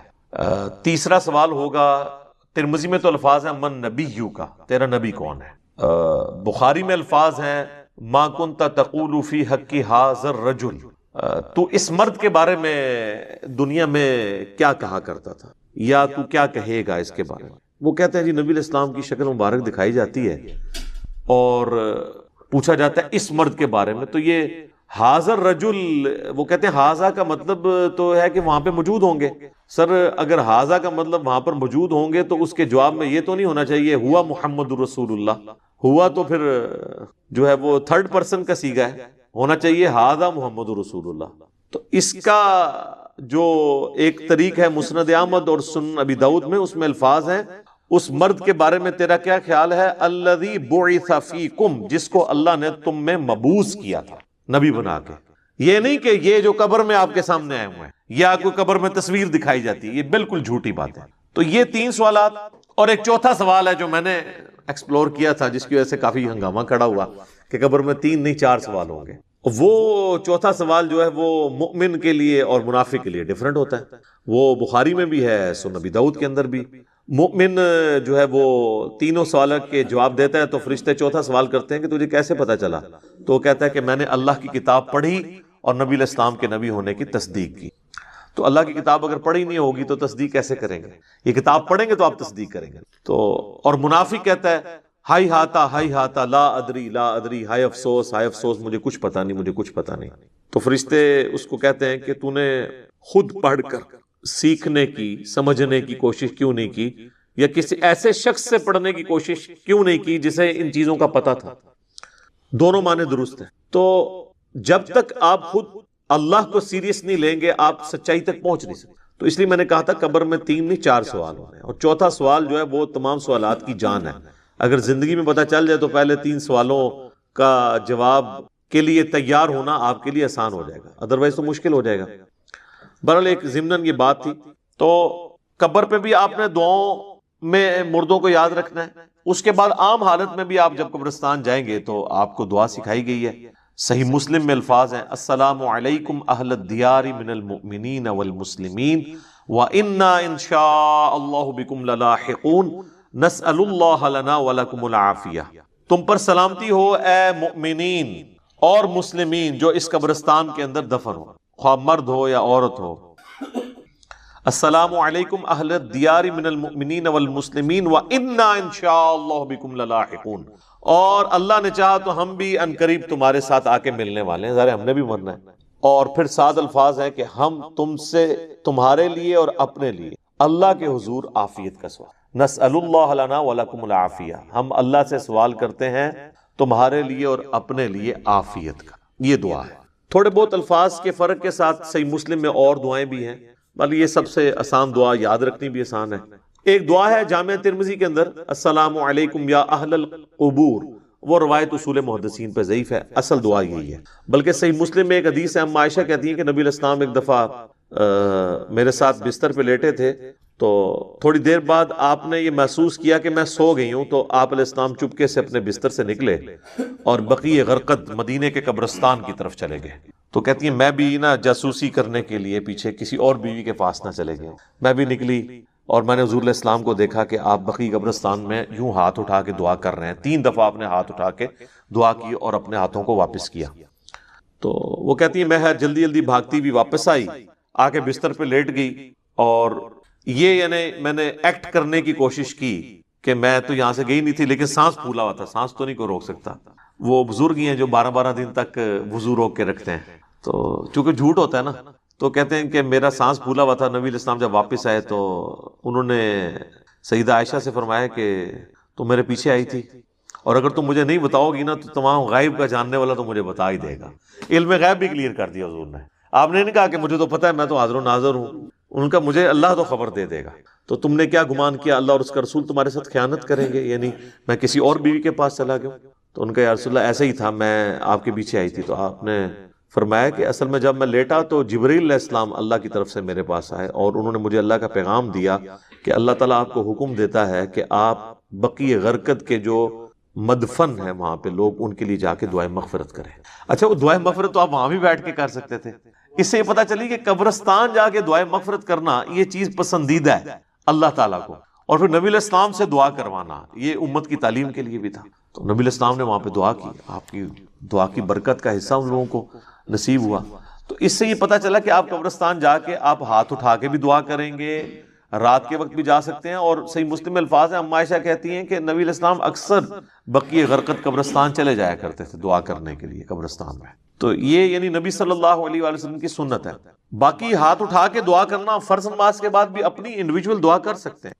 تیسرا سوال ہوگا، ترمذی میں تو الفاظ ہیں من نبیو کا، تیرا نبی کون ہے. بخاری میں الفاظ ہیں ما کنت تقول فی حق ھذا الرجل، تو اس مرد کے بارے میں دنیا میں کیا کہا کرتا تھا، یا تو کیا کہے گا اس کے بارے میں. وہ کہتے ہیں جی نبی علیہ السلام کی شکل مبارک دکھائی جاتی ہے اور پوچھا جاتا ہے اس مرد کے بارے میں. تو یہ حاضر رجل، وہ کہتے ہیں حاضہ کا مطلب تو ہے کہ وہاں پہ موجود ہوں گے. سر اگر حاضہ کا مطلب وہاں پر موجود ہوں گے تو اس کے جواب میں یہ تو نہیں ہونا چاہیے ہوا محمد رسول اللہ. ہوا تو پھر جو ہے وہ تھرڈ پرسن کا صیغہ ہے، ہونا چاہیے حاضہ محمد رسول اللہ. تو اس کا جو ایک طریق ہے مسند احمد اور سنن ابی داؤد میں، اس میں الفاظ ہیں اس مرد کے بارے میں تیرا کیا خیال ہے، الذی بعث فیکم، جس کو اللہ نے تم میں مبعوث کیا تھا نبی بنا کے. یہ نہیں کہ یہ جو قبر میں آپ کے سامنے آئے ہوئے ہیں یا کوئی قبر میں تصویر دکھائی جاتی ہے، یہ بالکل جھوٹی بات ہے. تو یہ 3 سوالات، اور ایک چوتھا سوال ہے جو میں نے ایکسپلور کیا تھا جس کی وجہ سے کافی ہنگامہ کھڑا ہوا کہ قبر میں 3 نہیں 4 سوال ہوں گے. وہ چوتھا سوال جو ہے وہ مؤمن کے لیے اور منافق کے لیے ڈیفرنٹ ہوتا ہے. وہ بخاری میں بھی ہے، سنن ابی داؤد کے اندر بھی. مؤمن جو ہے وہ تینوں سوالوں کے جواب دیتا ہے، تو فرشتے چوتھا سوال کرتے ہیں کہ تجھے کیسے پتا چلا؟ تو وہ کہتا ہے کہ میں نے اللہ کی کتاب پڑھی اور نبی علیہ السلام کے نبی ہونے کی تصدیق کی. تو اللہ کی کتاب اگر پڑھی نہیں ہوگی تو تصدیق کیسے کریں گے؟ یہ کتاب پڑھیں گے تو آپ تصدیق کریں گے. تو اور منافق کہتا ہے ہائی ہاتا لا ادری لا ادری، ہائے افسوس ہائے افسوس، مجھے کچھ پتا نہیں، مجھے کچھ پتا نہیں. تو فرشتے اس کو کہتے ہیں کہ تو نے خود پڑھ کر سیکھنے کی سمجھنے کی کوشش کیوں نہیں کی، یا کسی ایسے شخص سے پڑھنے کی کوشش کیوں نہیں کی جسے ان چیزوں کا پتہ تھا؟ دونوں معنی درست ہیں۔ تو جب تک آپ خود اللہ کو سیریس نہیں لیں گے آپ سچائی تک پہنچ نہیں سکتے۔ تو اس لیے میں نے کہا تھا قبر میں 3 نہیں 4 سوال ہونے ہیں، اور چوتھا سوال جو ہے وہ تمام سوالات کی جان ہے۔ اگر زندگی میں پتہ چل جائے تو پہلے 3 سوالوں کا جواب کے لیے تیار ہونا آپ کے لیے آسان ہو جائے گا، ادروائز تو مشکل ہو جائے گا۔ بہرحال ایک ضمناً یہ بات تھی۔ تو قبر پہ بھی آپ نے دعاؤں میں مردوں کو یاد رکھنا ہے، اس کے بعد عام حالت میں بھی آپ جب قبرستان جائیں گے تو آپ کو دعا سکھائی گئی ہے۔ صحیح مسلم میں الفاظ ہیں، السلام علیکم اہل الدیار من المؤمنین والمسلمین وَإِنَّا إِن شَاءَ اللَّهُ بِكُمْ لَلَاحِقُونَ نَسْأَلُ اللَّهَ لَنَا وَلَكُمُ الْعَافِيَةَ۔ تم پر سلامتی ہو اے مؤمنین اور مسلمین جو اس قبرستان کے اندر دفن ہو، خواہ مرد ہو یا عورت ہو۔ السلام علیکم اہل الدیار من المؤمنین والمسلمین وَإِنَّا إِن شَاءَ اللَّهُ بِكُمْ لَلَاحِقُونَ، اور اللہ نے چاہا تو ہم بھی عنقریب تمہارے ساتھ آ کے ملنے والے ہیں، ظاہر ہم نے بھی مرنا ہے۔ اور پھر سات الفاظ ہیں کہ ہم تم سے تمہارے لیے اور اپنے لیے اللہ کے حضور عافیت کا سوال، نسأل اللہ لنا ولکم العافیہ، ہم اللہ سے سوال کرتے ہیں تمہارے لیے اور اپنے لیے عافیت کا۔ یہ دعا ہے۔ تھوڑے بہت الفاظ کے فرق کے ساتھ صحیح مسلم میں اور دعائیں بھی ہیں، بلکہ یہ سب سے آسان دعا، یاد رکھنی بھی آسان ہے۔ ایک دعا ہے جامع ترمذی کے اندر، السلام علیکم یا اہل القبور، وہ روایت اصول محدثین پہ ضعیف ہے، اصل دعا یہی ہے۔ بلکہ صحیح مسلم میں ایک حدیث ہے، اما عائشہ کہتی ہیں کہ نبی علیہ السلام ایک دفعہ میرے ساتھ بستر پہ لیٹے تھے، تو تھوڑی دیر بعد آپ نے یہ محسوس کیا کہ میں سو گئی ہوں، تو آپ علیہ السلام چپکے سے اپنے بستر سے نکلے اور بقیع غرقد مدینے کے قبرستان کی طرف چلے گئے۔ تو کہتی ہیں میں بھی نا جاسوسی کرنے کے لیے پیچھے کسی اور بیوی کے پاس نہ چلے گئے، میں بھی نکلی اور میں نے حضور علیہ السلام کو دیکھا کہ آپ بقیع قبرستان میں یوں ہاتھ اٹھا کے دعا کر رہے ہیں۔ 3 دفعہ آپ نے ہاتھ اٹھا کے دعا کی اور اپنے ہاتھوں کو واپس کیا۔ تو وہ کہتی ہے میں جلدی جلدی بھاگتی بھی واپس آئی، آ کے بستر پہ لیٹ گئی، اور یہ یعنی میں نے ایکٹ کرنے کی کوشش کی کہ میں تو یہاں سے گئی نہیں تھی، لیکن سانس پھولا ہوا تھا، سانس تو نہیں کو روک سکتا۔ وہ بزرگ ہی ہیں جو 12 دن تک وضو روک کے رکھتے ہیں، تو چونکہ جھوٹ ہوتا ہے نا، تو کہتے ہیں کہ میرا سانس پھولا ہوا تھا۔ نبی علیہ السلام جب واپس آئے تو انہوں نے سیدہ عائشہ سے فرمایا کہ تم میرے پیچھے آئی تھی، اور اگر تم مجھے نہیں بتاؤ گی نا تو تمام غیب کا جاننے والا تو مجھے بتا ہی دے گا۔ علم غیب بھی کلیئر کر دیا حضور نے۔ آپ نے نہیں کہا کہ مجھے تو پتہ ہے، میں تو حاضر و ناظر ہوں، ان کا مجھے اللہ تو خبر دے دے گا۔ تو تم نے کیا گمان کیا اللہ اور اس کا رسول تمہارے ساتھ خیانت کریں گے، یعنی میں کسی اور بیوی کے پاس چلا گیا؟ تو ان کا یا رسول اللہ ایسا ہی تھا، میں آپ کے پیچھے آئی تھی۔ تو آپ نے فرمایا کہ اصل میں جب میں لیٹا تو جبرائیل علیہ السلام اللہ کی طرف سے میرے پاس آئے، اور انہوں نے مجھے اللہ کا پیغام دیا کہ اللہ تعالیٰ آپ کو حکم دیتا ہے کہ آپ بقیع غرقد کے جو مدفن ہیں وہاں پہ لوگ، ان کے لیے جا کے دعائیں مغفرت کریں۔ اچھا، وہ دعائیں مغفرت تو آپ وہاں بھی بیٹھ کے کر سکتے تھے۔ اس سے یہ پتہ چلی کہ قبرستان جا کے دعائیں مغفرت کرنا یہ چیز پسندیدہ ہے اللہ تعالیٰ کو، اور پھر نبی علیہ السلام سے دعا کروانا یہ امت کی تعلیم کے لیے بھی تھا۔ تو نبی علیہ السلام نے وہاں پہ دعا کی، آپ کی دعا کی برکت کا حصہ ان لوگوں کو نصیب ہوا۔ تو اس سے یہ پتہ چلا کہ آپ قبرستان جا کے آپ ہاتھ اٹھا کے بھی دعا کریں گے، رات کے وقت بھی جا سکتے ہیں۔ اور صحیح مسلم میں الفاظ ہیں، اما عائشہ کہتی ہیں کہ نبی علیہ السلام اکثر بقیع غرقد قبرستان چلے جایا کرتے تھے دعا کرنے کے لیے قبرستان میں۔ تو یہ یعنی نبی صلی اللہ علیہ وآلہ وسلم کی سنت ہے۔ باقی ہاتھ اٹھا کے دعا کرنا فرض نماز کے بعد بھی اپنی انڈیویجول دعا کر سکتے ہیں،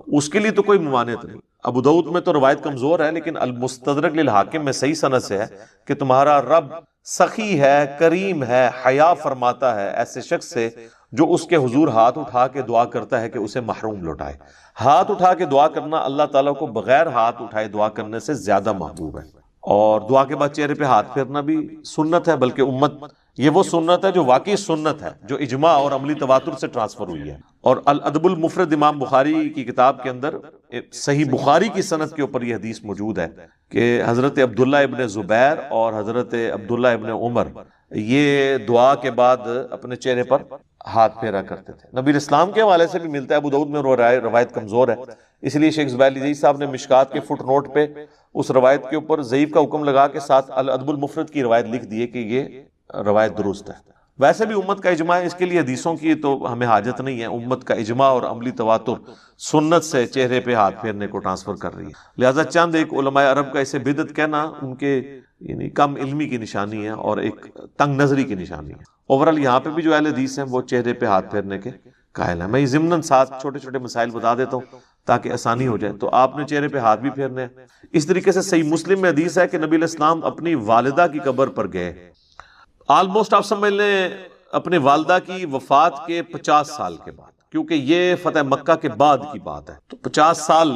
اس کے لیے تو کوئی ممانعت نہیں۔ ابو داؤد میں تو روایت کمزور ہے، لیکن المستدرک للحاکم میں صحیح سند سے ہے کہ تمہارا رب سخی ہے، کریم ہے، حیا فرماتا ہے ایسے شخص سے جو اس کے حضور ہاتھ اٹھا کے دعا کرتا ہے کہ اسے محروم لوٹائے۔ ہاتھ اٹھا کے دعا کرنا اللہ تعالیٰ کو بغیر ہاتھ اٹھائے دعا کرنے سے زیادہ محبوب ہے۔ اور دعا کے بعد چہرے پہ ہاتھ پھیرنا بھی سنت ہے، بلکہ امت یہ وہ سنت ہے جو واقعی سنت ہے، جو اجماع اور عملی تواتر سے ٹرانسفر ہوئی ہے۔ اور الادب المفرد امام بخاری کی کتاب کے اندر صحیح بخاری کی سند کے اوپر یہ حدیث موجود ہے کہ حضرت عبداللہ ابن زبیر اور حضرت عبداللہ ابن عمر یہ دعا کے بعد اپنے چہرے پر ہاتھ پھیرا کرتے تھے۔ نبی اسلام کے حوالے سے بھی ملتا ہے، ابو داؤد میں روایت کمزور ہے، اس لیے شیخ زبیر علی صاحب نے مشکات کے فٹ نوٹ پہ اس روایت کے اوپر ضعیف کا حکم لگا کے ساتھ الادب المفرد کی روایت لکھ دی ہے کہ یہ روایت درست ہے۔ ویسے بھی امت کا اجماع ہے، اس کے لیے حدیثوں کی تو ہمیں حاجت نہیں ہے، امت کا اجماع اور عملی تواتر سنت سے چہرے پہ ہاتھ پھیرنے کو ٹرانسفر کر رہی ہے۔ لہٰذا چند ایک علماء عرب کا اسے بدعت کہنا ان کے یعنی کم علمی کی نشانی ہے اور ایک تنگ نظری کی نشانی ہے۔ اوورال یہاں پہ بھی جو اہل حدیث ہیں وہ چہرے پہ ہاتھ پھیرنے کے قائل ہیں. میں یہ ضمناً ساتھ چھوٹے چھوٹے مسائل بتا دیتا ہوں تاکہ آسانی ہو جائے. تو آپ نے چہرے پہ ہاتھ بھی پھیرنے ہیں. اس طریقے سے صحیح مسلم میں حدیث ہے کہ نبی علیہ السلام اپنی والدہ کی قبر پر گئے. آلموسٹ آپ سمجھ لیں اپنے والدہ کی وفات کے 50 سال کے بعد، کیونکہ یہ فتح مکہ کے بعد کی بات ہے، تو 50 سال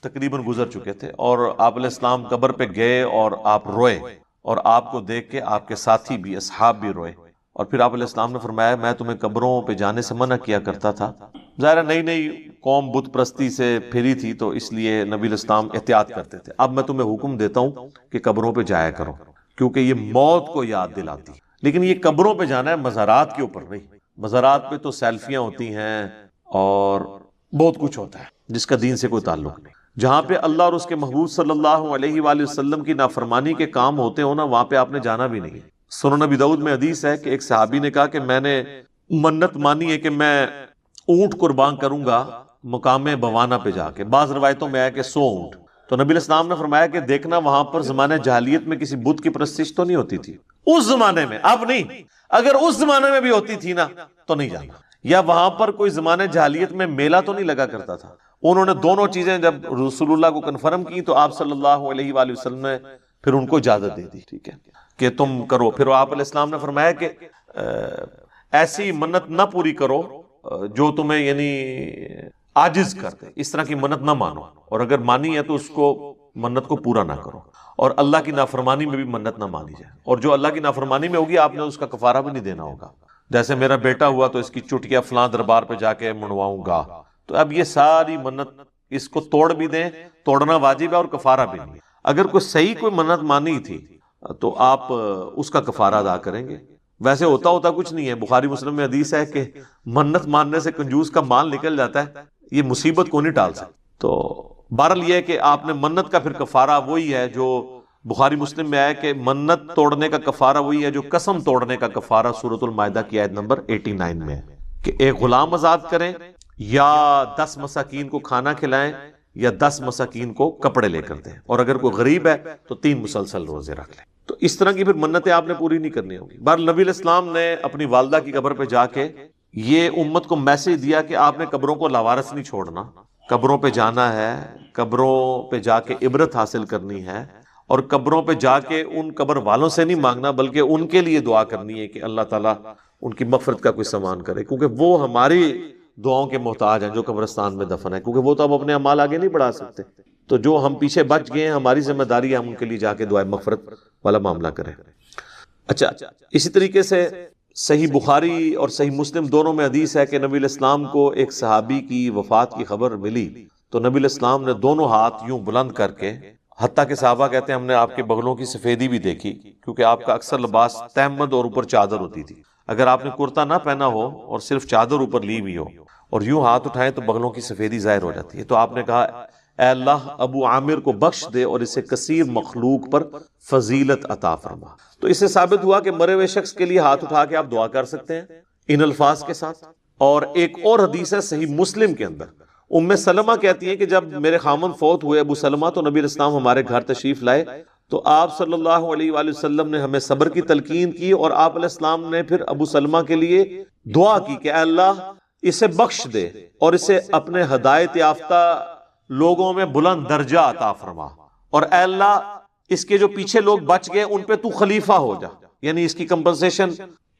تقریباً گزر چکے تھے. اور آپ علیہ السلام قبر پہ گئے اور آپ روئے، اور آپ کو دیکھ کے آپ کے ساتھی بھی، اصحاب بھی روئے. اور پھر آپ علیہ السلام نے فرمایا میں تمہیں قبروں پہ جانے سے منع کیا کرتا تھا. ظاہر نئی نئی قوم بت پرستی سے پھری تھی تو اس لیے نبی علیہ السلام احتیاط کرتے تھے. اب میں تمہیں حکم دیتا ہوں کہ قبروں پہ جایا کرو، کیونکہ یہ موت کو یاد دلاتی ہے. لیکن یہ قبروں پہ جانا ہے، مزارات کے اوپر نہیں. مزارات پہ تو سیلفیاں ہوتی ہیں اور بہت کچھ ہوتا ہے جس کا دین سے کوئی تعلق نہیں. جہاں پہ اللہ اور اس کے محبوب صلی اللہ علیہ وآلہ وسلم کی نافرمانی کے کام ہوتے ہو نا، وہاں پہ آپ نے جانا بھی نہیں. سنن نبی داؤد میں حدیث ہے کہ ایک صحابی نے کہا کہ میں نے منت مانی ہے کہ میں اونٹ قربان کروں گا مقام بوانا پہ جا کے. بعض روایتوں میں ہے کہ 100 اونٹ. تو نبی علیہ السلام نے فرمایا کہ دیکھنا وہاں پر زمانہ جاہلیت میں کسی بت کی پرستش تو نہیں ہوتی تھی اس زمانے میں، اب نہیں. اگر اس زمانے میں بھی ہوتی تھی نا تو نہیں جانا. یا وہاں پر کوئی زمانہ جاہلیت میں میلہ تو نہیں لگا کرتا تھا. انہوں نے دونوں چیزیں جب رسول اللہ کو کنفرم کی تو آپ صلی اللہ علیہ وآلہ وسلم نے پھر ان کو اجازت دے دی، ٹھیک ہے کہ تم کرو. پھر آپ علیہ السلام نے فرمایا کہ ایسی منت نہ پوری کرو جو تمہیں یعنی عاجز کر دے. اس طرح کی منت نہ مانو، اور اگر مانی ہے تو اس کو منت کو پورا نہ کرو. اور اللہ کی نافرمانی میں بھی منت نہ مانی جائے. اور جو اللہ کی نافرمانی میں ہوگی آپ نے اس کا کفارہ بھی نہیں دینا ہوگا. جیسے میرا بیٹا ہوا تو اس کی چٹکیا فلاں دربار پہ جا کے منواؤں گا. تو اب یہ ساری منت اس کو توڑ بھی دیں، توڑنا واجب ہے اور کفارہ بھی نہیں. اگر کوئی صحیح کوئی منت مانی تھی تو آپ اس کا کفارہ ادا کریں گے. ویسے ہوتا کچھ نہیں ہے. بخاری مسلم میں حدیث ہے کہ منت ماننے سے کنجوس کا مال نکل جاتا ہے، یہ مصیبت کو نہیں ٹال سکتا. تو بہرحال یہ ہے کہ آپ نے منت کا پھر کفارہ وہی ہے جو بخاری مسلم میں ہے کہ منت توڑنے کا کفارہ وہی ہے جو قسم توڑنے کا کفارہ سورۃ المائدہ کی آیت نمبر 89 میں ہے کہ ایک غلام آزاد کریں یا 10 مساکین کو کھانا کھلائیں یا 10 مساکین کو کپڑے لے کر دیں. اور اگر کوئی غریب ہے تو 3 مسلسل روزے رکھ لیں. تو اس طرح کی پھر منتیں آپ نے پوری نہیں کرنی ہوگی. بہرحال نبی علیہ السلام نے اپنی والدہ کی قبر پہ جا کے یہ امت کو میسج دیا کہ آپ نے قبروں کو لاوارث نہیں چھوڑنا. قبروں پہ جانا ہے، قبروں پہ جا کے عبرت حاصل کرنی ہے، اور قبروں پہ جا کے ان قبر والوں سے نہیں مانگنا بلکہ ان کے لیے دعا کرنی ہے کہ اللہ تعالیٰ ان کی مغفرت کا کوئی سامان کرے، کیونکہ وہ ہماری دعاؤں کے محتاج ہیں جو قبرستان میں دفن ہے، کیونکہ وہ تو اب اپنے اعمال آگے نہیں بڑھا سکتے. تو جو ہم پیچھے بچ گئے ہیں ہماری ذمہ داری ہے ہم ان کے لیے جا کے دعائے مغفرت والا معاملہ کریں. اچھا، اسی طریقے سے صحیح بخاری اور صحیح مسلم دونوں میں حدیث ہے کہ نبی علیہ السلام کو ایک صحابی کی وفات کی خبر ملی تو نبی علیہ السلام نے دونوں ہاتھ یوں بلند کر کے، حتیٰ کہ صحابہ کہتے ہیں ہم نے آپ کے بغلوں کی سفیدی بھی دیکھی، کیونکہ آپ کا اکثر لباس تہمد اور اوپر چادر ہوتی تھی. اگر آپ نے کرتا نہ پہنا ہو اور صرف چادر اوپر لی ہوئی ہو اور یوں ہاتھ اٹھائیں تو بغلوں کی سفیدی ظاہر ہو جاتی ہے. تو آپ نے کہا اے اللہ ابو عامر کو بخش دے اور اسے کثیر مخلوق پر فضیلت عطا فرما. تو اس سے ثابت ہوا کہ مرے ہوئے شخص کے لیے ہاتھ اٹھا کے آپ دعا کر سکتے ہیں ان الفاظ کے ساتھ. اور ایک اور حدیث ہے صحیح مسلم کے اندر، ام سلمہ کہتی ہیں کہ جب میرے خامن فوت ہوئے ابو سلمہ تو نبی علیہ السلام ہمارے گھر تشریف لائے تو آپ صلی اللہ علیہ وآلہ وسلم نے ہمیں صبر کی تلقین کی، اور آپ علیہ السلام نے پھر ابو سلمہ کے لیے دعا کی کہ اے اللہ اسے بخش دے اور اسے اپنے ہدایت یافتہ لوگوں میں بلند درجہ عطا فرما، اور اے اللہ اس کے جو پیچھے لوگ بچ گئے ان پہ تو خلیفہ ہو جا، یعنی اس کی کمپنسیشن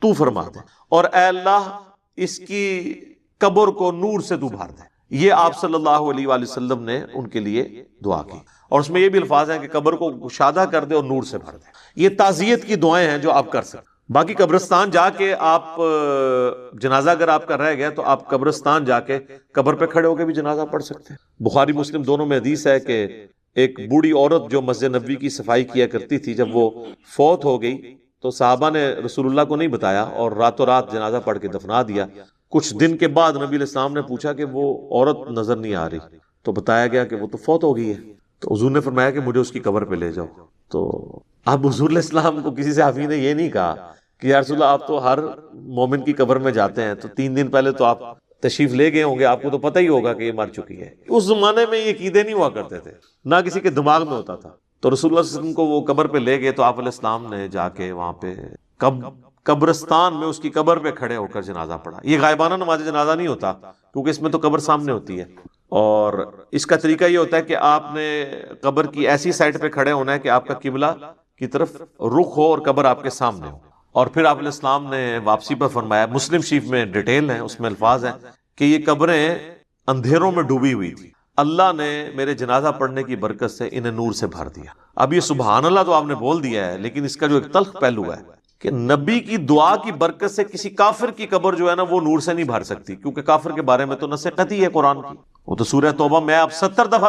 تو فرما دے، اور اے اللہ اس کی قبر کو نور سے تو بھر دے. یہ آپ صلی اللہ علیہ وآلہ وسلم نے ان کے لیے دعا کی، اور اس میں یہ بھی الفاظ ہیں کہ قبر کو گشادہ کر دے اور نور سے بھر دے. یہ تعزیت کی دعائیں ہیں جو آپ کر سکتے. باقی قبرستان جا کے آپ جنازہ اگر آپ کا رہ گیا تو آپ قبرستان جا کے قبر پہ کھڑے ہو کے بھی جنازہ پڑھ سکتے ہیں. بخاری مسلم دونوں میں حدیث ہے کہ ایک بوڑھی عورت جو مسجد نبوی کی صفائی کیا کرتی تھی جب وہ فوت ہو گئی تو صحابہ نے رسول اللہ کو نہیں بتایا اور راتوں رات جنازہ پڑھ کے دفنا دیا. کچھ دن کے بعد نبی علیہ السلام نے پوچھا کہ وہ عورت نظر نہیں آ رہی تو بتایا گیا کہ وہ تو فوت ہو گئی ہے. تو حضور نے فرمایا کہ مجھے اس کی قبر پہ لے جاؤ. تو اب حضور علیہ السلام کو کسی صحابی نے یہ نہیں کہا کہ یا رسول اللہ آپ تو ہر مومن کی قبر میں جاتے ہیں تو 3 دن پہلے تو آپ تشریف لے گئے ہوں گے، آپ کو تو پتہ ہی ہوگا کہ یہ مر چکی ہے. اس زمانے میں یہ عقیدے نہیں ہوا کرتے تھے، نہ کسی کے دماغ میں ہوتا تھا. تو رسول اللہ صلی اللہ علیہ وسلم کو وہ قبر پہ لے گئے تو آپ علیہ السلام نے جا کے وہاں پہ قبرستان میں اس کی قبر پہ کھڑے ہو کر جنازہ پڑھا. یہ غائبانہ نماز جنازہ نہیں ہوتا کیونکہ اس میں تو قبر سامنے ہوتی ہے، اور اس کا طریقہ یہ ہوتا ہے کہ آپ نے قبر کی ایسی سائڈ پہ کھڑے ہونا ہے کہ آپ کا قبلہ کی طرف رخ ہو اور قبر آپ کے سامنے ہو. اور پھر آپ علیہ السلام نے واپسی پر فرمایا، مسلم شریف میں ڈیٹیل ہے، اس میں الفاظ ہیں کہ یہ قبریں اندھیروں میں ڈوبی ہوئی تھی، اللہ نے میرے جنازہ پڑھنے کی برکت سے انہیں نور سے بھر دیا. اب یہ سبحان اللہ تو آپ نے بول دیا ہے، لیکن اس کا جو ایک تلخ پہلو ہے کہ نبی کی دعا کی برکت سے کسی کافر کی قبر جو ہے نا وہ نور سے نہیں بھر سکتی، کیونکہ کافر کے بارے میں تو نص قطعی ہے قرآن کی. وہ تو سورہ توبہ میں آپ 70 دفعہ